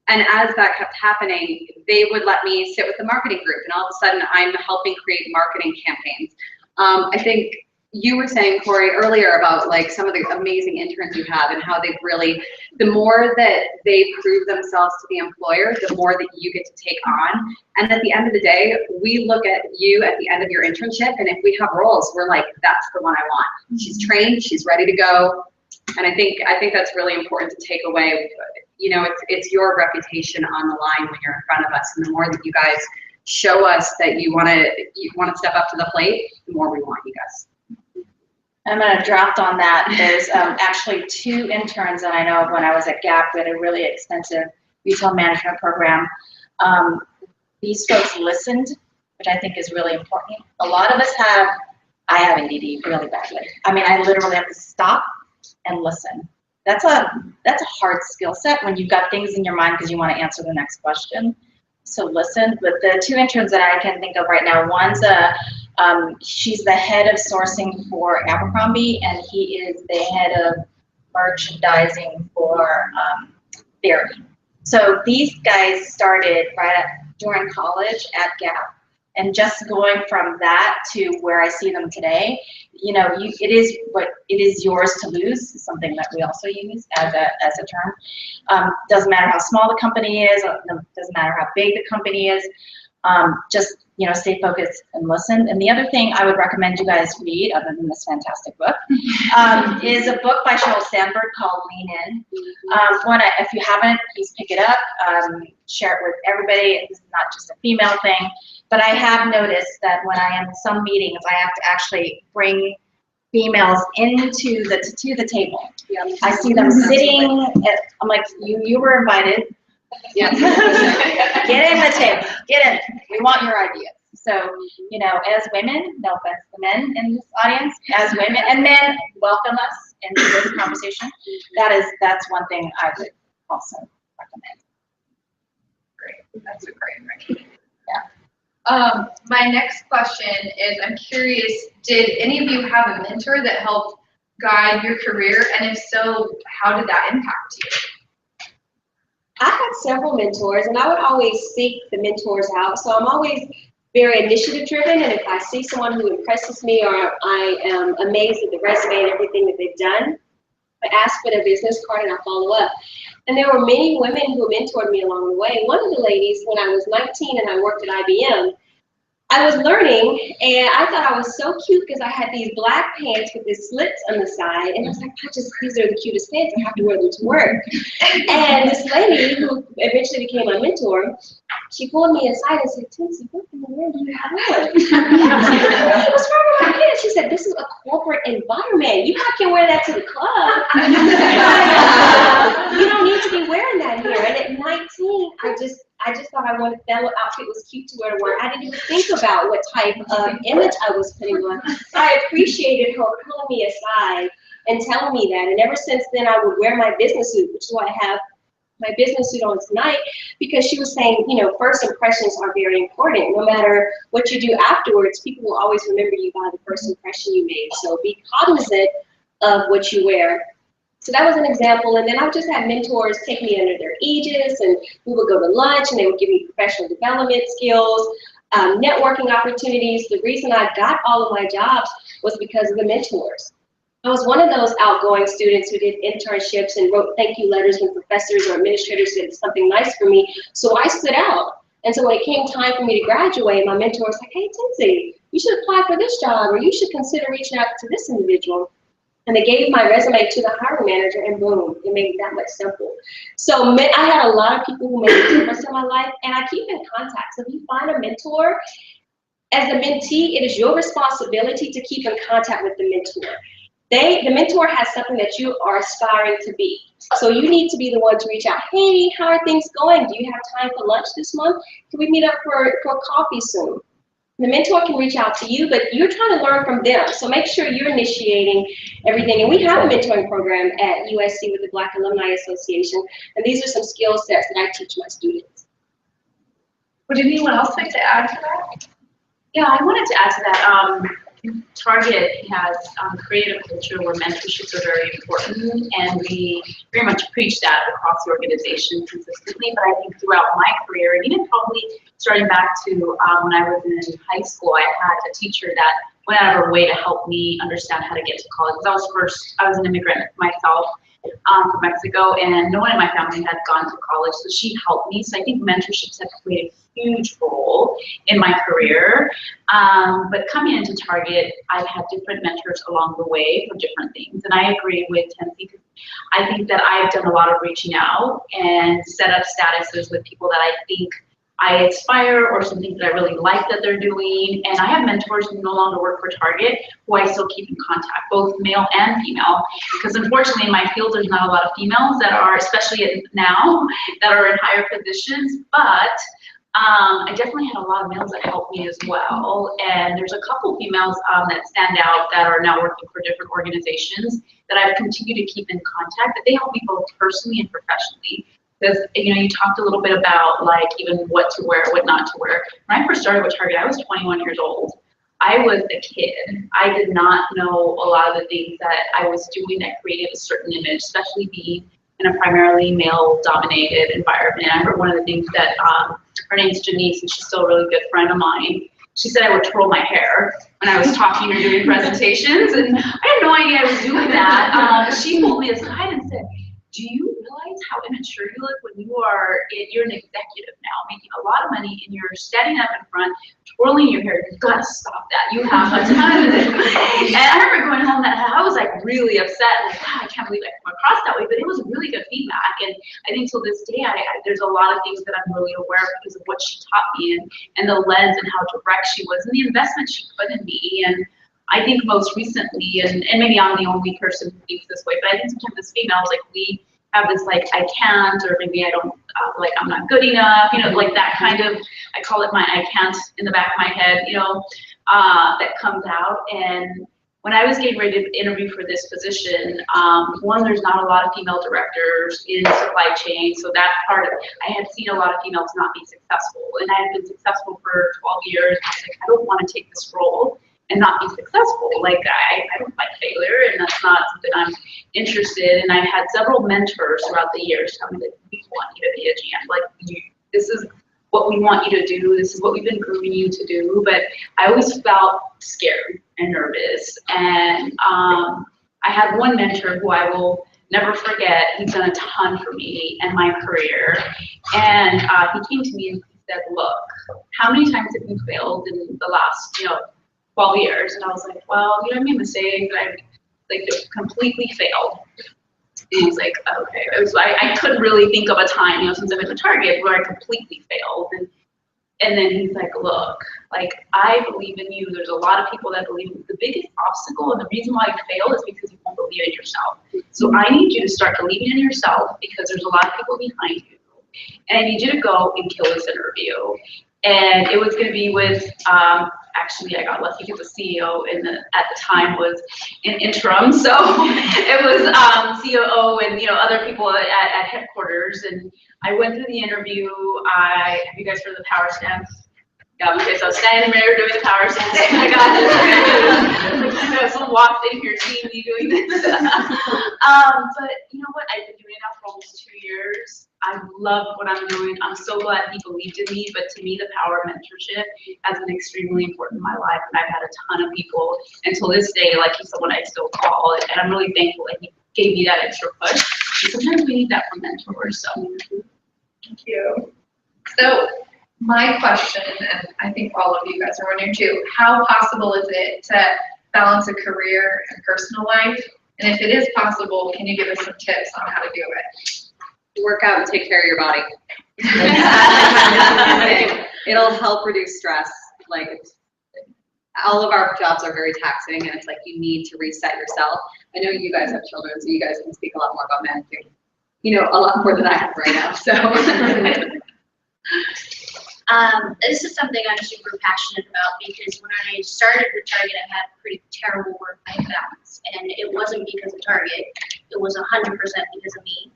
And as that kept happening, they would let me sit with the marketing group, and all of a sudden I'm helping create marketing campaigns. I think you were saying, Corey, earlier about like some of the amazing interns you have and how they've really, the more that they prove themselves to the employer, the more that you get to take on. And at the end of the day, we look at you at the end of your internship, and if we have roles, we're like, that's the one I want. She's trained, she's ready to go. And I think that's really important to take away. You know, it's your reputation on the line when you're in front of us, and the more that you guys show us that you want to step up to the plate, the more we want you guys. I'm going to draft on that. There's actually 2 interns that I know of when I was at Gap. We had a really extensive retail management program. These folks listened, which I think is really important. A lot of us I have ADD really badly. I mean, I literally have to stop and listen. That's a hard skill set when you've got things in your mind because you want to answer the next question. So listen. But the 2 interns that I can think of right now, one's she's the head of sourcing for Abercrombie, and he is the head of merchandising for Verity. So these guys started during college at Gap, and just going from that to where I see them today, you know, it is yours to lose is something that we also use as a term. Doesn't matter how small the company is, doesn't matter how big the company is. Just, you know, stay focused and listen. And the other thing I would recommend you guys read, other than this fantastic book, is a book by Sheryl Sandberg called Lean In. If you haven't, please pick it up, share it with everybody. This is not just a female thing, but I have noticed that when I am in some meetings, I have to actually bring females into the table. Yeah. I see them sitting. I'm like, you were invited. Yeah. Get in the table. Get in. We want your ideas. So, you know, as women, no offense to men in this audience, as women and men, welcome us into this conversation. That's one thing I would also recommend. Great. That's a great recommendation. Yeah. My next question is, I'm curious, did any of you have a mentor that helped guide your career? And if so, how did that impact you? I had several mentors, and I would always seek the mentors out. So I'm always very initiative driven, and if I see someone who impresses me or I am amazed at the resume and everything that they've done, I ask for their business card and I follow up. And there were many women who mentored me along the way. One of the ladies, when I was 19 and I worked at IBM, I was learning, and I thought I was so cute because I had these black pants with these slits on the side, and I was like, these are the cutest pants, I have to wear them to work. And this lady, who eventually became my mentor, she pulled me aside and said, Tinsy, what in the world do you have on? What's wrong with my pants? She said, this is a corporate environment. You can wear that to the club. You don't need to be wearing that here. And at 19, I just thought that outfit was cute to wear to work. I didn't even think about what type of image I was putting on. I appreciated her pulling me aside and telling me that. And ever since then, I would wear my business suit, which is why I have my business suit on tonight, because she was saying, you know, first impressions are very important. No matter what you do afterwards, people will always remember you by the first impression you made. So be cognizant of what you wear. So that was an example, and then I just had mentors take me under their aegis, and we would go to lunch, and they would give me professional development skills, networking opportunities. The reason I got all of my jobs was because of the mentors. I was one of those outgoing students who did internships and wrote thank you letters when professors or administrators did something nice for me, so I stood out. And so when it came time for me to graduate, my mentor was like, hey, Tinsy, you should apply for this job, or you should consider reaching out to this individual. And they gave my resume to the hiring manager, and boom, it made it that much simple. So I had a lot of people who made a difference in my life, and I keep in contact. So if you find a mentor, as a mentee, it is your responsibility to keep in contact with the mentor. The mentor has something that you are aspiring to be. So you need to be the one to reach out. Hey, how are things going? Do you have time for lunch this month? Can we meet up for coffee soon? The mentor can reach out to you, but you're trying to learn from them. So make sure you're initiating everything. And we have a mentoring program at USC with the Black Alumni Association. And these are some skill sets that I teach my students. Would anyone else like to add to that? Yeah, I wanted to add to that. Target has created a culture where mentorships are very important, and we very much preach that across the organization consistently. But I think throughout my career, and even probably starting back to when I was in high school, I had a teacher that went out of her way to help me understand how to get to college. Because I was an immigrant myself from Mexico, and no one in my family had gone to college, so she helped me. So I think mentorships have played a huge role in my career. But coming into Target, I've had different mentors along the way for different things. And I agree with Tennessee, because I think that I've done a lot of reaching out and set up statuses with people that I think I aspire, or some things that I really like that they're doing. And I have mentors who no longer work for Target who I still keep in contact, both male and female, because unfortunately in my field there's not a lot of females that are, especially now, that are in higher positions. But I definitely had a lot of males that helped me as well. And there's a couple females that stand out that are now working for different organizations that I've continued to keep in contact, that they help me both personally and professionally. Because, you know, you talked a little bit about like even what to wear, what not to wear. When I first started with Target, I was 21 years old. I was a kid. I did not know a lot of the things that I was doing that created a certain image, especially being in a primarily male-dominated environment. I remember one of the things that, her name's Janice, and she's still a really good friend of mine. She said I would twirl my hair when I was talking or doing presentations, and I had no idea I was doing that. She pulled me aside and said, do you realize how immature you look when you're an executive now, making a lot of money, and you're standing up in front, twirling your hair? You've got to stop that. You have a ton of it. And I remember going home that I was like really upset, like, wow, I can't believe I come across that way. But it was really good feedback. And I think till this day, there's a lot of things that I'm really aware of because of what she taught me, and the lens and how direct she was, and the investment she put in me. And I think most recently, and maybe I'm the only person who thinks this way, but I think sometimes as females, like we have this like, I can't, or maybe I don't, like I'm not good enough, you know, like that kind of, I call it my I can't in the back of my head, you know, that comes out. And when I was getting ready to interview for this position, one, there's not a lot of female directors in supply chain, so that part, I had seen a lot of females not be successful, and I had been successful for 12 years. I was like, I don't want to take this role and not be successful. Like I don't like failure, and that's not something I'm interested in. I've had several mentors throughout the years tell me that we want you to be a GM. Like this is what we want you to do. This is what we've been grooming you to do. But I always felt scared and nervous. And I had one mentor who I will never forget. He's done a ton for me and my career. And he came to me and he said, look, how many times have you failed in the last, 12 years? And I was like, well, I made mistakes. I completely failed. And he's like, okay. It was, I couldn't really think of a time, since I've been at Target, where I completely failed. And then he's like, look, I believe in you. There's a lot of people that believe in you. The biggest obstacle and the reason why you fail is because you won't believe in yourself. So I need you to start believing in yourself, because there's a lot of people behind you. And I need you to go and kill this interview. And it was going to be with, actually, I got lucky because the CEO at the time was in interim. So it was COO and other people at headquarters. And I went through the interview. Have you guys heard of the power stance? Yeah, okay, so I was standing in the mirror doing the power stance. I got this. Someone walked in here seeing me doing this. But you know what? I've been doing it now for almost 2 years. I love what I'm doing. I'm so glad he believed in me. But to me, the power of mentorship has been extremely important in my life. And I've had a ton of people until this day, like he's someone I still call. And I'm really thankful that he gave me that extra push. And sometimes we need that from mentors. So thank you. So my question, and I think all of you guys are wondering too, how possible is it to balance a career and personal life? And if it is possible, can you give us some tips on how to do it? Work out and take care of your body. It'll help reduce stress. all of our jobs are very taxing, and it's like you need to reset yourself. I know you guys have children, so you guys can speak a lot more about managing, you know, a lot more than I have right now. So. This is something I'm super passionate about because when I started with Target, I had pretty terrible work-life balance, and it wasn't because of Target. It was 100% because of me.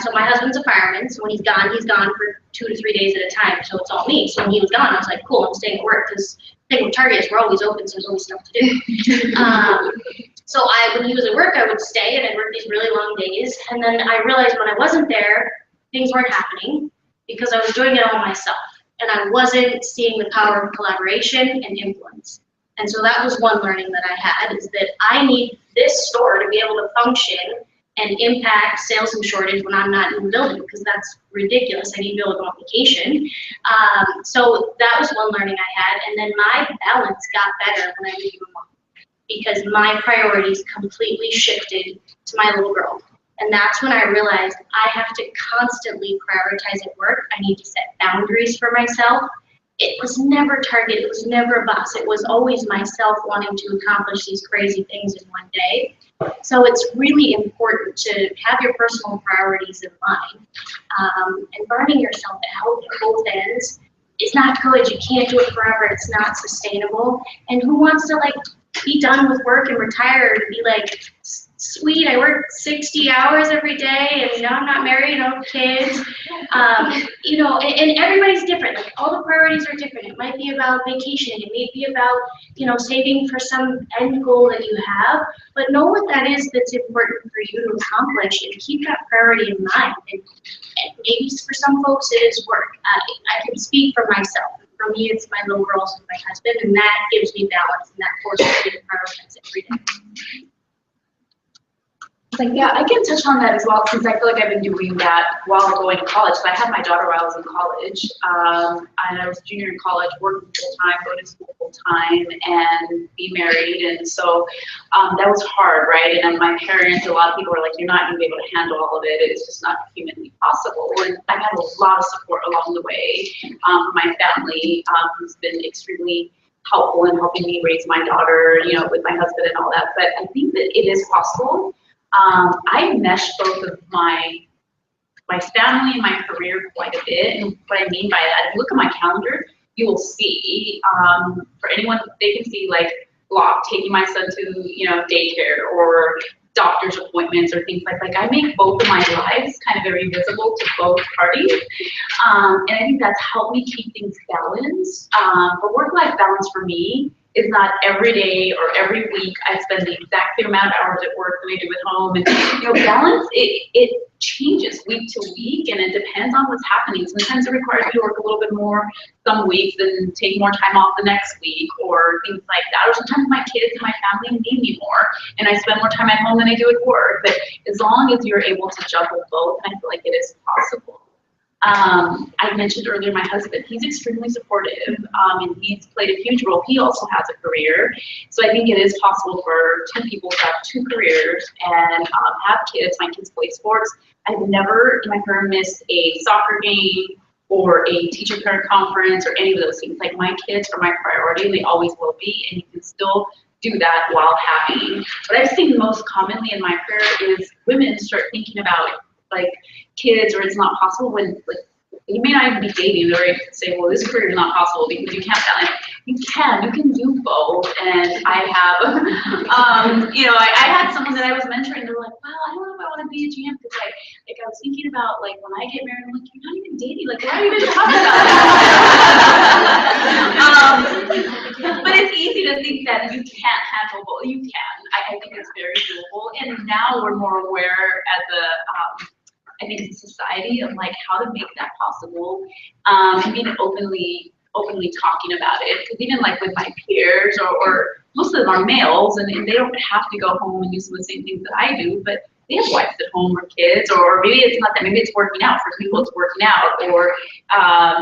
So my husband's a fireman, so when he's gone for 2 to 3 days at a time, so it's all me. So when he was gone, I was like, cool, I'm staying at work, because the thing with Target is we're always open, so there's always stuff to do. So when he was at work, I would stay, and I'd work these really long days, and then I realized when I wasn't there, things weren't happening, because I was doing it all myself, and I wasn't seeing the power of collaboration and influence. And so that was one learning that I had, is that I need this store to be able to function and impact sales and shortage when I'm not in the building, because that's ridiculous. I need to be able to go on vacation. So that was one learning I had, and then my balance got better when I became a mom, because my priorities completely shifted to my little girl. And that's when I realized I have to constantly prioritize at work. I need to set boundaries for myself. It was never Target, it was never a boss. It was always myself wanting to accomplish these crazy things in one day. So it's really important to have your personal priorities in mind. And burning yourself out at both ends is not good. You can't do it forever. It's not sustainable. And who wants to like be done with work and retire and be like, sweet, I work 60 hours every day, and I'm not married, no kids. You know, and everybody's different. Like, all the priorities are different. It might be about vacation. It may be about, you know, saving for some end goal that you have. But know what that is that's important for you to accomplish, and keep that priority in mind. And maybe for some folks it is work. I can speak for myself. For me, it's my little girls and my husband, and that gives me balance, and that forces me to prioritize every day. Like, yeah, I can touch on that as well, since I feel like I've been doing that while going to college. So I had my daughter while I was in college, and I was a junior in college, working full-time, going to school full-time, and be married. And so that was hard, right? And then my parents, a lot of people were like, you're not going to be able to handle all of it. It's just not humanly possible. And I've had a lot of support along the way from my family, who's been extremely helpful in helping me raise my daughter, you know, with my husband and all that. But I think that it is possible. I mesh both of my family and my career quite a bit. And what I mean by that, if you look at my calendar, you will see, for anyone, they can see like block taking my son to, you know, daycare or doctor's appointments or things like I make both of my lives kind of very visible to both parties. And I think that's helped me keep things balanced. But work-life balance for me is not every day or every week I spend the exact same amount of hours at work than I do at home. And, you know, balance, it changes week to week, and it depends on what's happening. Sometimes it requires me to work a little bit more some weeks and take more time off the next week or things like that. Or sometimes my kids and my family need me more, and I spend more time at home than I do at work. But as long as you're able to juggle both, I feel like it is possible. I mentioned earlier my husband, he's extremely supportive, and he's played a huge role. He also has a career. So I think it is possible for two people to have two careers and have kids. My kids play sports. I've never in my career missed a soccer game or a teacher parent conference or any of those things. Like, my kids are my priority, and they always will be, and you can still do that while happy. What I've seen most commonly in my career is women start thinking about like kids, or it's not possible when, like, you may not even be dating, they're ready to say, well, this career is not possible because you can't balance. You can do both. And I have, you know, I had someone that I was mentoring, they were like, well, I don't know if I want to be a GM, because I was thinking about, like, when I get married, I'm like, you're not even dating, like, why are you even talking about that? But it's easy to think that you can't handle both. You can. I think it's very doable. And now we're more aware as a, I think as a society of like how to make that possible, and being openly talking about it. Because even like with my peers, or most of them are males, and they don't have to go home and do some of the same things that I do, but they have wives at home or kids, or maybe it's not that, maybe it's working out. For people, it's working out, or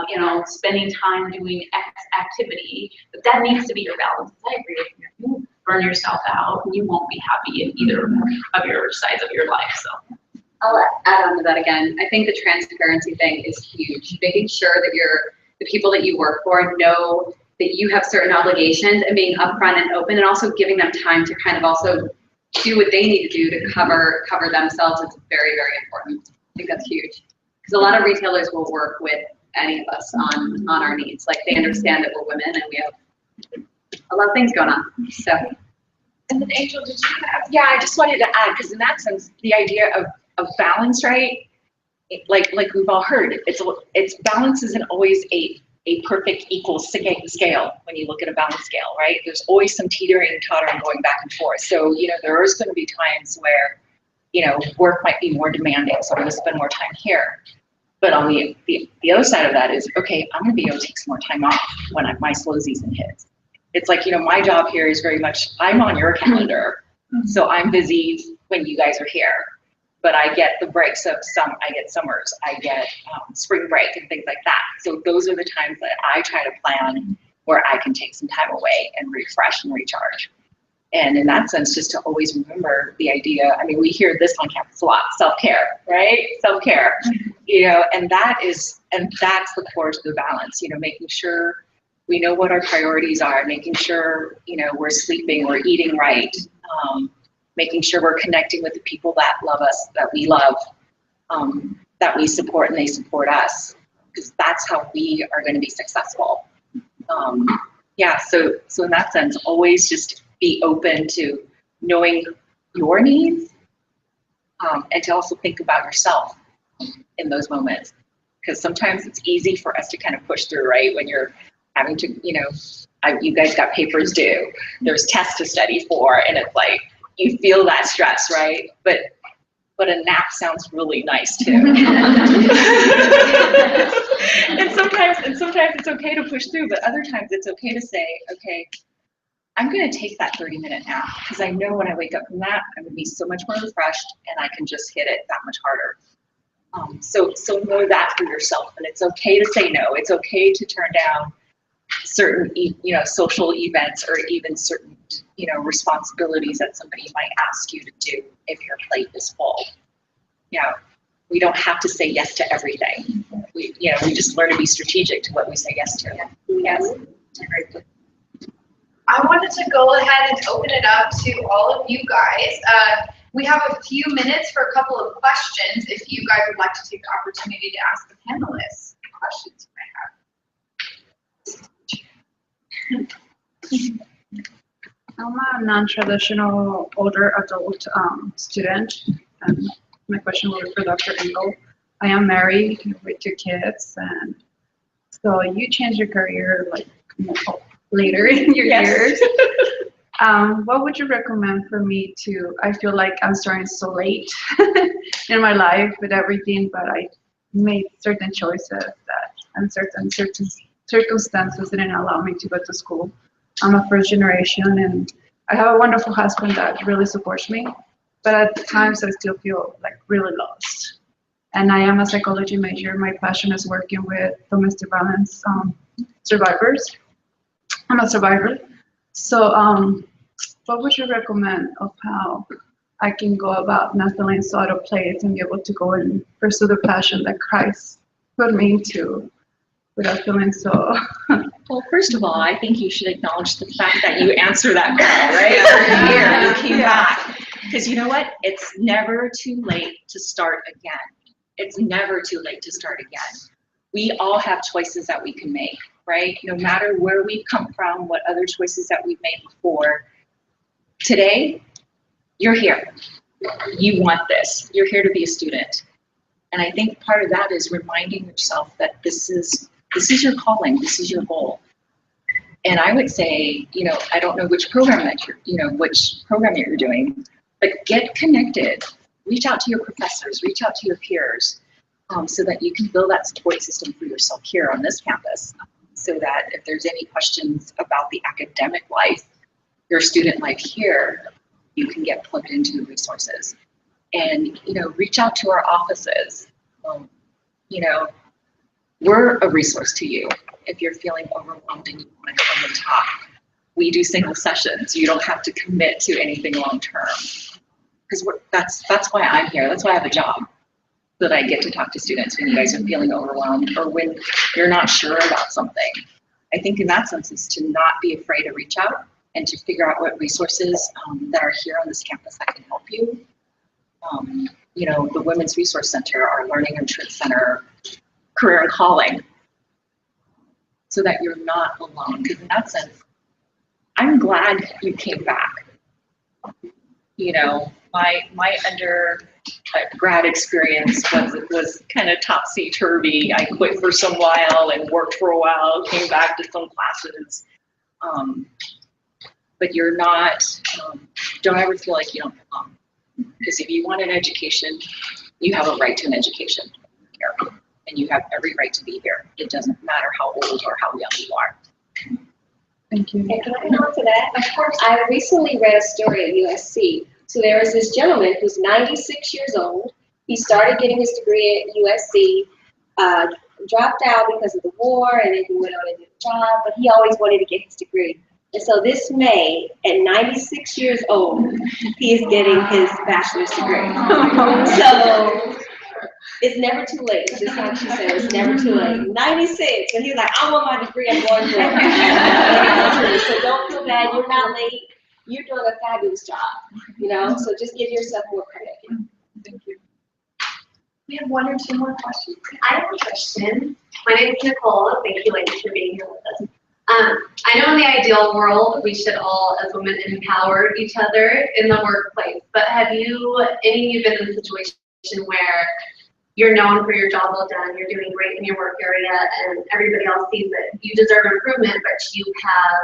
you know, spending time doing X activity. But that needs to be your balance. I agree with you. If you burn yourself out, you won't be happy in either of your sides of your life. So. I'll add on to that again. I think the transparency thing is huge. Making sure that the people that you work for know that you have certain obligations, and being upfront and open, and also giving them time to kind of also do what they need to do to cover themselves is very, very important. I think that's huge. Because a lot of retailers will work with any of us on our needs. Like, they understand that we're women and we have a lot of things going on. So. And then Angel, did you have? Yeah, I just wanted to add, because in that sense, the idea of balance, right? Like we've all heard, it's balance isn't always a perfect equal scale when you look at a balance scale, right? There's always some teetering, tottering, going back and forth. So, you know, there is going to be times where, you know, work might be more demanding, so I'm going to spend more time here. But on the other side of that is, okay, I'm going to be able to take some more time off when my slow season hits. It's like, you know, my job here is very much, I'm on your calendar, so I'm busy when you guys are here. But I get the breaks of I get summers, I get spring break and things like that. So those are the times that I try to plan where I can take some time away and refresh and recharge. And in that sense, just to always remember the idea, I mean, we hear this on campus a lot, self-care, right? Self-care, you know, and that's the core to the balance, you know, making sure we know what our priorities are, making sure, you know, we're sleeping, we're eating right, making sure we're connecting with the people that love us, that we love, that we support and they support us, because that's how we are going to be successful. Yeah, so in that sense, always just be open to knowing your needs, and to also think about yourself in those moments, because sometimes it's easy for us to kind of push through, right? When you're having to, you know, you guys got papers due, there's tests to study for, and it's like, you feel that stress, right? But a nap sounds really nice too. and sometimes it's okay to push through, but other times it's okay to say, okay, I'm going to take that 30-minute nap, because I know when I wake up from that, I'm going to be so much more refreshed and I can just hit it that much harder. So know that for yourself, and it's okay to say no. It's okay to turn down certain, you know, social events or even certain, you know, responsibilities that somebody might ask you to do if your plate is full. You know, we don't have to say yes to everything. We just learn to be strategic to what we say yes to. Yes. I wanted to go ahead and open it up to all of you guys. We have a few minutes for a couple of questions if you guys would like to take the opportunity to ask the panelists questions you might have. I'm a non-traditional older adult student, and my question will be for Dr. Engel. I am married with 2 kids, and so you changed your career like later in your years. What would you recommend for me to? I feel like I'm starting so late in my life with everything, but I made certain choices that, and certain circumstances didn't allow me to go to school. I'm a first generation, and I have a wonderful husband that really supports me, but at times I still feel like really lost. And I am a psychology major. My passion is working with domestic violence survivors. I'm a survivor. So what would you recommend of how I can go about not feeling so out of place and be able to go and pursue the passion that Christ put me into without feeling so? Well, first of all, I think you should acknowledge the fact that you answered that call, right? Here, you came back. Because you know what? It's never too late to start again. It's never too late to start again. We all have choices that we can make, right? No matter where we've come from, what other choices that we've made before. Today, you're here. You want this. You're here to be a student. And I think part of that is reminding yourself that this is your calling, this is your goal. And I would say, you know, I don't know which program that you're doing, but get connected. Reach out to your professors, reach out to your peers, so that you can build that support system for yourself here on this campus, so that if there's any questions about the academic life, your student life here, you can get plugged into resources. And, you know, reach out to our offices. You know, we're a resource to you if you're feeling overwhelmed and you want to come and talk. We do single sessions. You don't have to commit to anything long term. Because that's why I'm here. That's why I have a job, so that I get to talk to students when you guys are feeling overwhelmed or when you're not sure about something. I think in that sense is to not be afraid to reach out and to figure out what resources that are here on this campus that can help you. You know, the Women's Resource Center, our Learning and Truth Center, Career and Calling, so that you're not alone. Because in that sense, I'm glad you came back. You know, my undergrad experience was kind of topsy-turvy. I quit for some while and worked for a while, came back to some classes. But you're not, don't ever feel like you don't belong. Because if you want an education, you have a right to an education here. And you have every right to be here. It doesn't matter how old or how young you are. Thank you. And can I add on to that? Of course. I recently read a story at USC. So there was this gentleman who's 96 years old. He started getting his degree at USC, dropped out because of the war, and then he went on and did a job, but he always wanted to get his degree. And so this May, at 96 years old, he is getting his bachelor's degree. So it's never too late, just like she said, it's never too late. 96, and he was like, I want my degree, I'm going for it. So don't feel bad, you're not late. You're doing a fabulous job, you know, so just give yourself more credit. Thank you. We have one or two more questions. I have a question. My name is Nicole. Thank you, ladies, for being here with us. I know in the ideal world, we should all, as women, empower each other in the workplace. But have you, any of you been in a situation where you're known for your job well done, you're doing great in your work area, and everybody else sees that you deserve improvement, but you have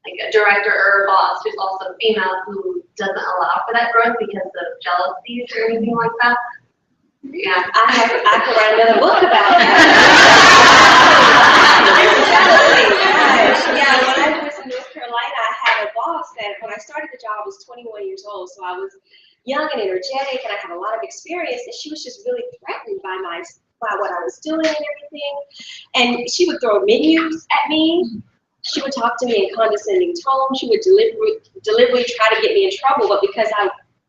like a director or a boss who's also female who doesn't allow for that growth because of jealousies or anything like that? Yeah. I could write another book about that. Yeah, when I was in North Carolina, I had a boss that when I started the job I was 21 years old, so I was young and energetic, and I had a lot of experience, and she was just really threatened by what I was doing and everything. And she would throw menus at me. She would talk to me in condescending tone. She would deliberately try to get me in trouble, but because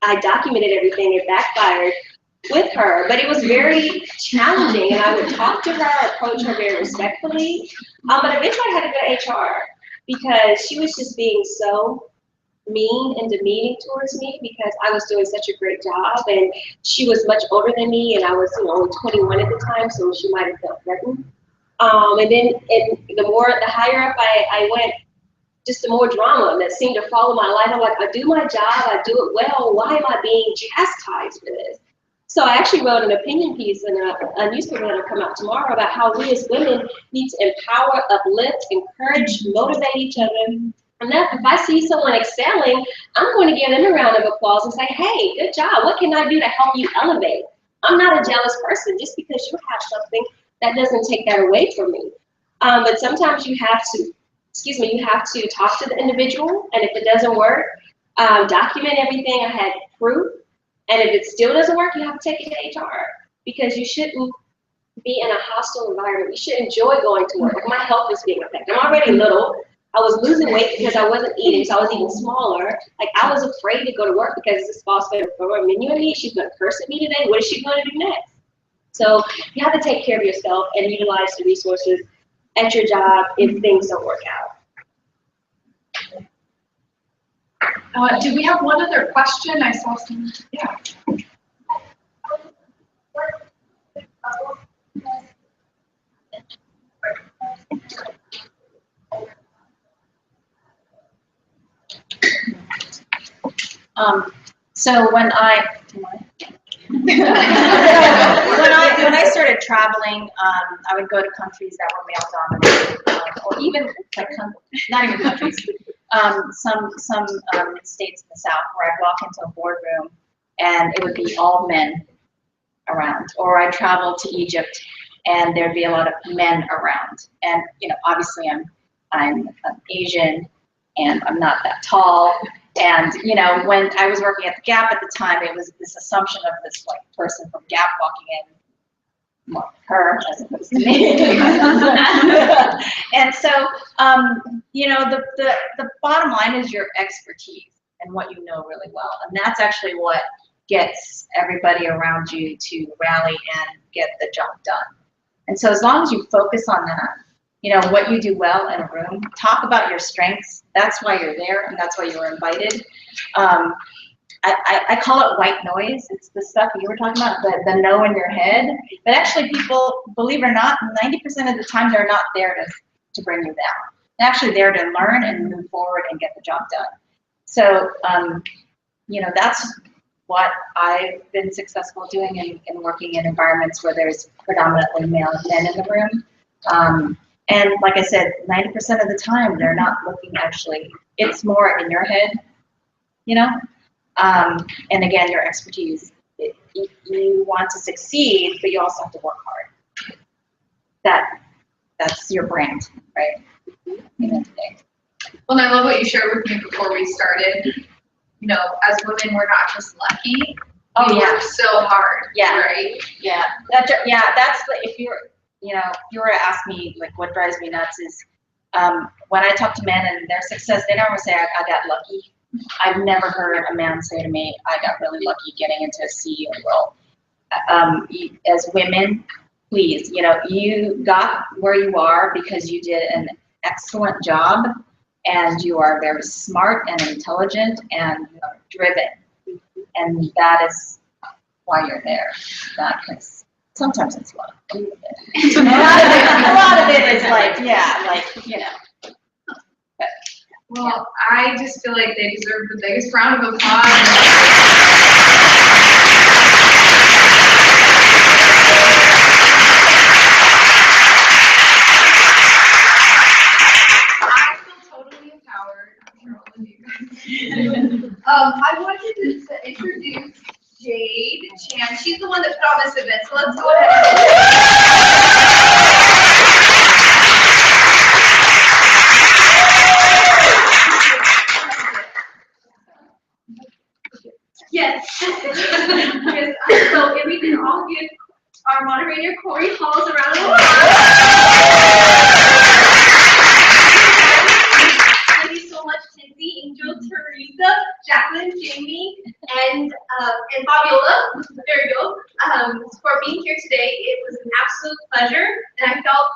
I documented everything, it backfired with her. But it was very challenging, and I would talk to her, approach her very respectfully. But eventually I had to go to HR because she was just being so mean and demeaning towards me because I was doing such a great job, and she was much older than me, and I was only 21 at the time, so she might have felt threatened. And then the higher up I went, just the more drama that seemed to follow my life. I'm like, I do my job, I do it well, why am I being chastised for this? So I actually wrote an opinion piece in a newspaper that'll come out tomorrow about how we as women need to empower, uplift, encourage, motivate each other. And that if I see someone excelling, I'm going to give them a round of applause and say, hey, good job, what can I do to help you elevate? I'm not a jealous person. Just because you have something, that doesn't take that away from me. But sometimes you have to, you have to talk to the individual, and if it doesn't work, document everything. I had proof, and if it still doesn't work, you have to take it to HR, because you shouldn't be in a hostile environment. You should enjoy going to work. Like my health was being affected. I'm already little. I was losing weight because I wasn't eating, so I was eating smaller. Like I was afraid to go to work because this boss better throw a menu at me. She's gonna curse at me today. What is she gonna do next? So you have to take care of yourself and utilize the resources at your job if things don't work out. Do we have one other question? I saw some. Yeah. So when I started traveling, I would go to countries that were male-dominated, or even like not even countries. Some states in the South where I'd walk into a boardroom and it would be all men around, or I'd travel to Egypt and there'd be a lot of men around. And obviously I'm Asian and I'm not that tall. And when I was working at the Gap at the time, it was this assumption of this like person from Gap walking in, well, her as opposed to me. And so, the bottom line is your expertise and what you know really well, and that's actually what gets everybody around you to rally and get the job done. And so, as long as you focus on that, you know, what you do well in a room. Talk about your strengths. That's why you're there, and that's why you were invited. I call it white noise. It's the stuff you were talking about, the no in your head. But actually, people, believe it or not, 90% of the time they're not there to bring you down. They're actually there to learn and move forward and get the job done. So, you know, that's what I've been successful doing in working in environments where there's predominantly male men in the room. And like I said, 90% of the time they're not looking actually, it's more in your head, you know? And again, your expertise, you want to succeed, but you also have to work hard. That's your brand, right? Well, and I love what you shared with me before we started. You know, as women, we're not just lucky. Oh, we yeah. work so hard, Yeah. right? Yeah, that's if you were to ask me, like, what drives me nuts is when I talk to men and their success, they never say, I got lucky. I've never heard a man say to me, I got really lucky getting into a CEO role. As women, please, you know, you got where you are because you did an excellent job, and you are very smart and intelligent and driven. And that is why you're there. Because sometimes it's luck. A lot of it is like, yeah, like, you know. But, well, I just feel like they deserve the biggest round of applause. I wanted to introduce Jade Chan. She's the one that put on this event, so let's go ahead. Yes. Yes. So if we can all give our moderator, Corey Halls, a round of applause. Thank you so much, Tinsy, Angel, Teresa, Jacqueline, Jamie, and Fabiola, there you go, for being here today. It was an absolute pleasure, and I felt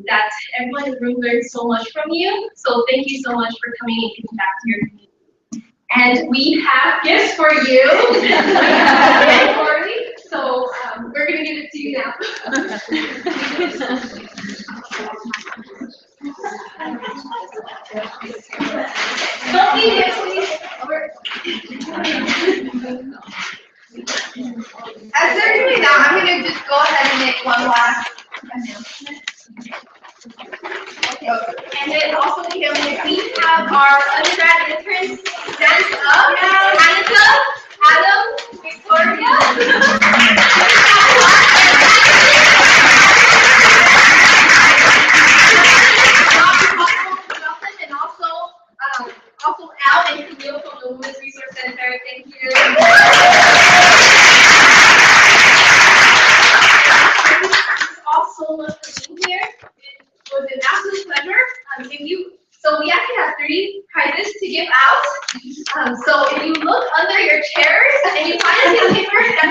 that everyone in the room learned so much from you. So thank you so much for coming and giving back to your community. And we have gifts for you, Corey. So we're gonna give it to you now. Don't eat it, please. As they're doing that, I'm going to just go ahead and make one last announcement. And then also, Kim, we have our undergrad interns stand up. Annika, Adam, Victoria. And also Al and Camille from the Women's Resource Center. Thank you. All so much for being here. It was an absolute pleasure. So we actually have 3 prizes to give out. So if you look under your chairs and you find a piece of paper that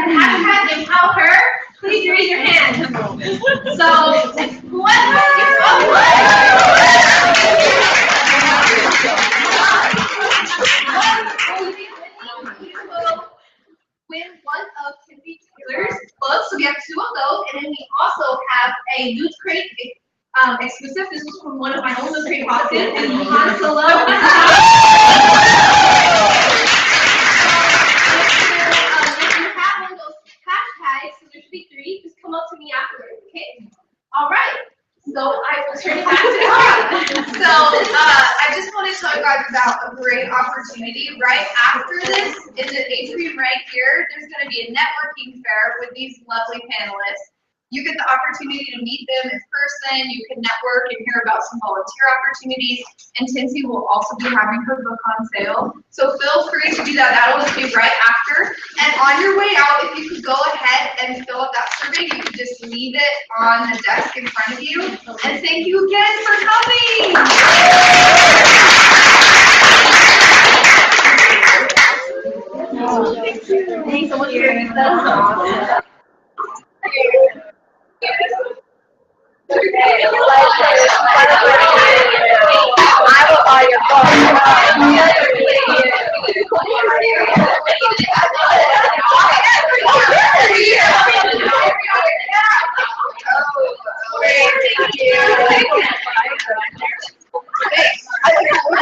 says #EmpowHER, please raise your hand. So whoever will win one of Tiffany Taylor's books. So we have 2 of those, and then we also have a Loot Crate exclusive. This was from one of my own Loot Crate boxes, and Han Solo. If you have one of those hashtags, so there should be 3, just come up to me afterwards, okay? All right. So I will turn it back to Laura. So I just want to tell you guys about a great opportunity. Right after this, in the atrium right here, there's going to be a networking fair with these lovely panelists. You get the opportunity to meet them in person. You can network and hear about some volunteer opportunities. And Tinsy will also be having her book on sale. So feel free to do that. That'll just be right after. And on your way out, if you could go ahead and fill out that survey, you could just leave it on the desk in front of you. And thank you again for coming. Thanks so much for your stuff. I will buy your Thank you.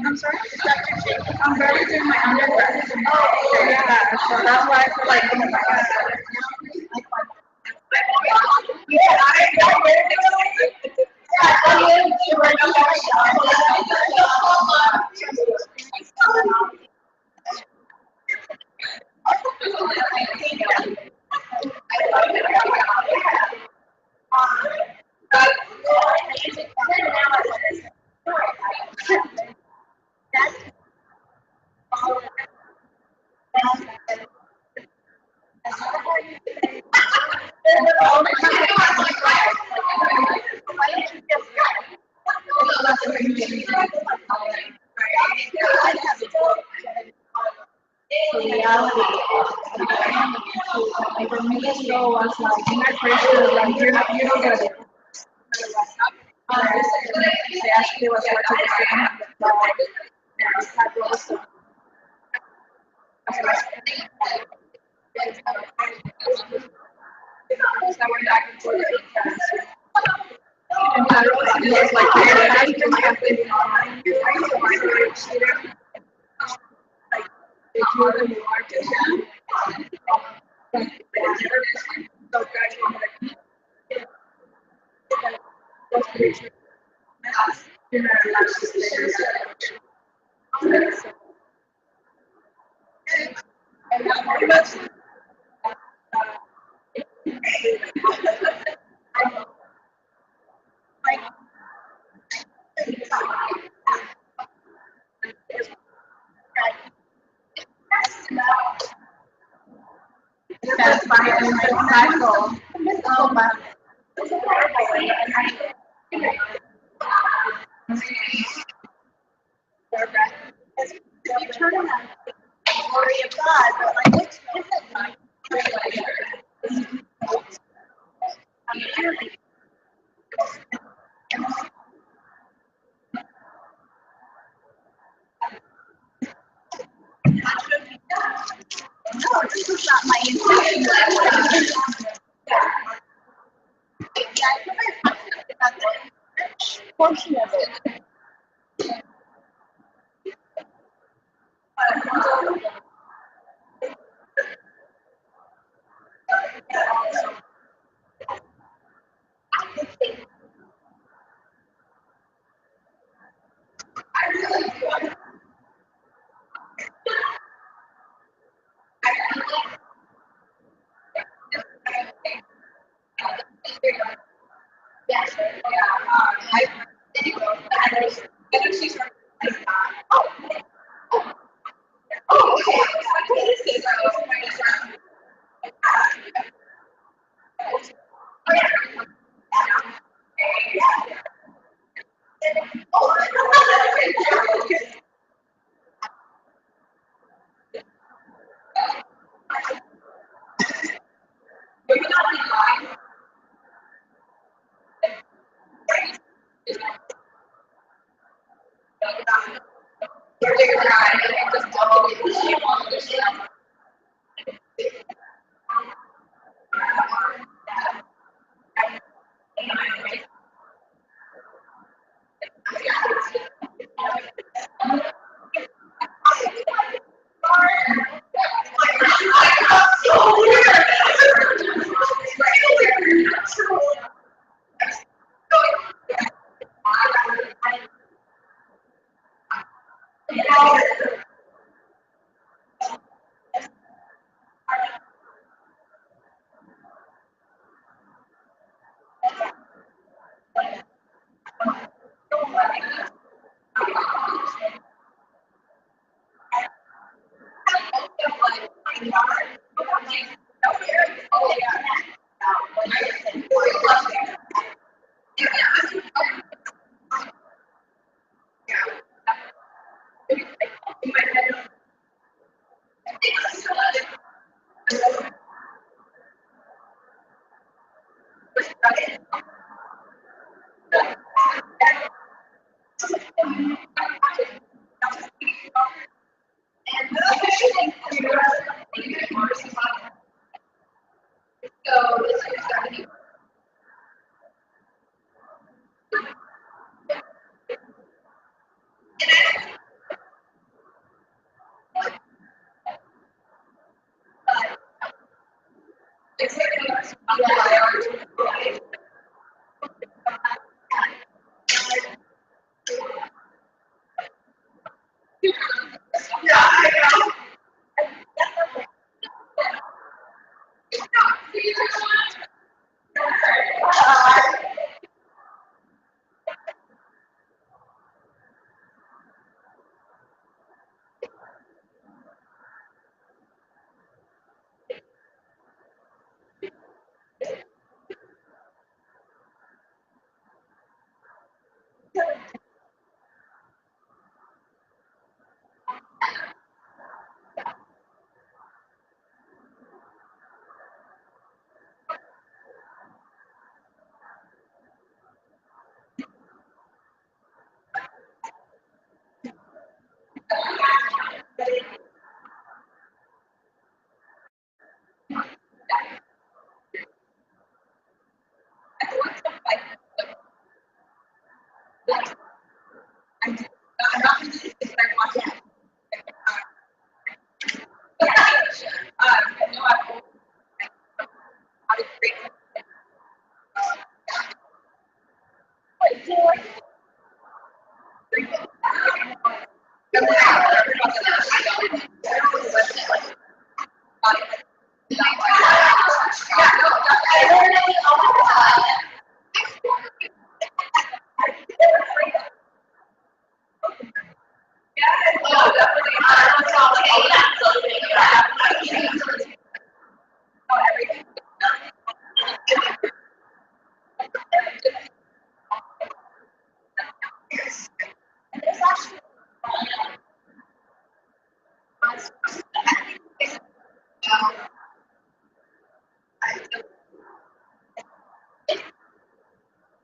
I'm sorry? I'm barely doing my undergrad. Oh, yeah. So that's why I feel like, oh my God. That's my cycle. You turn on the glory of God, but like, what's that? No, this is not my intention. Yeah, I think I talked about that portion of it. Yes,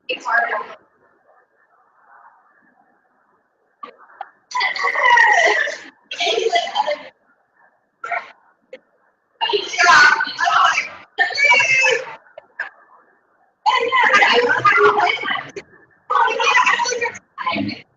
It's hard. Yeah.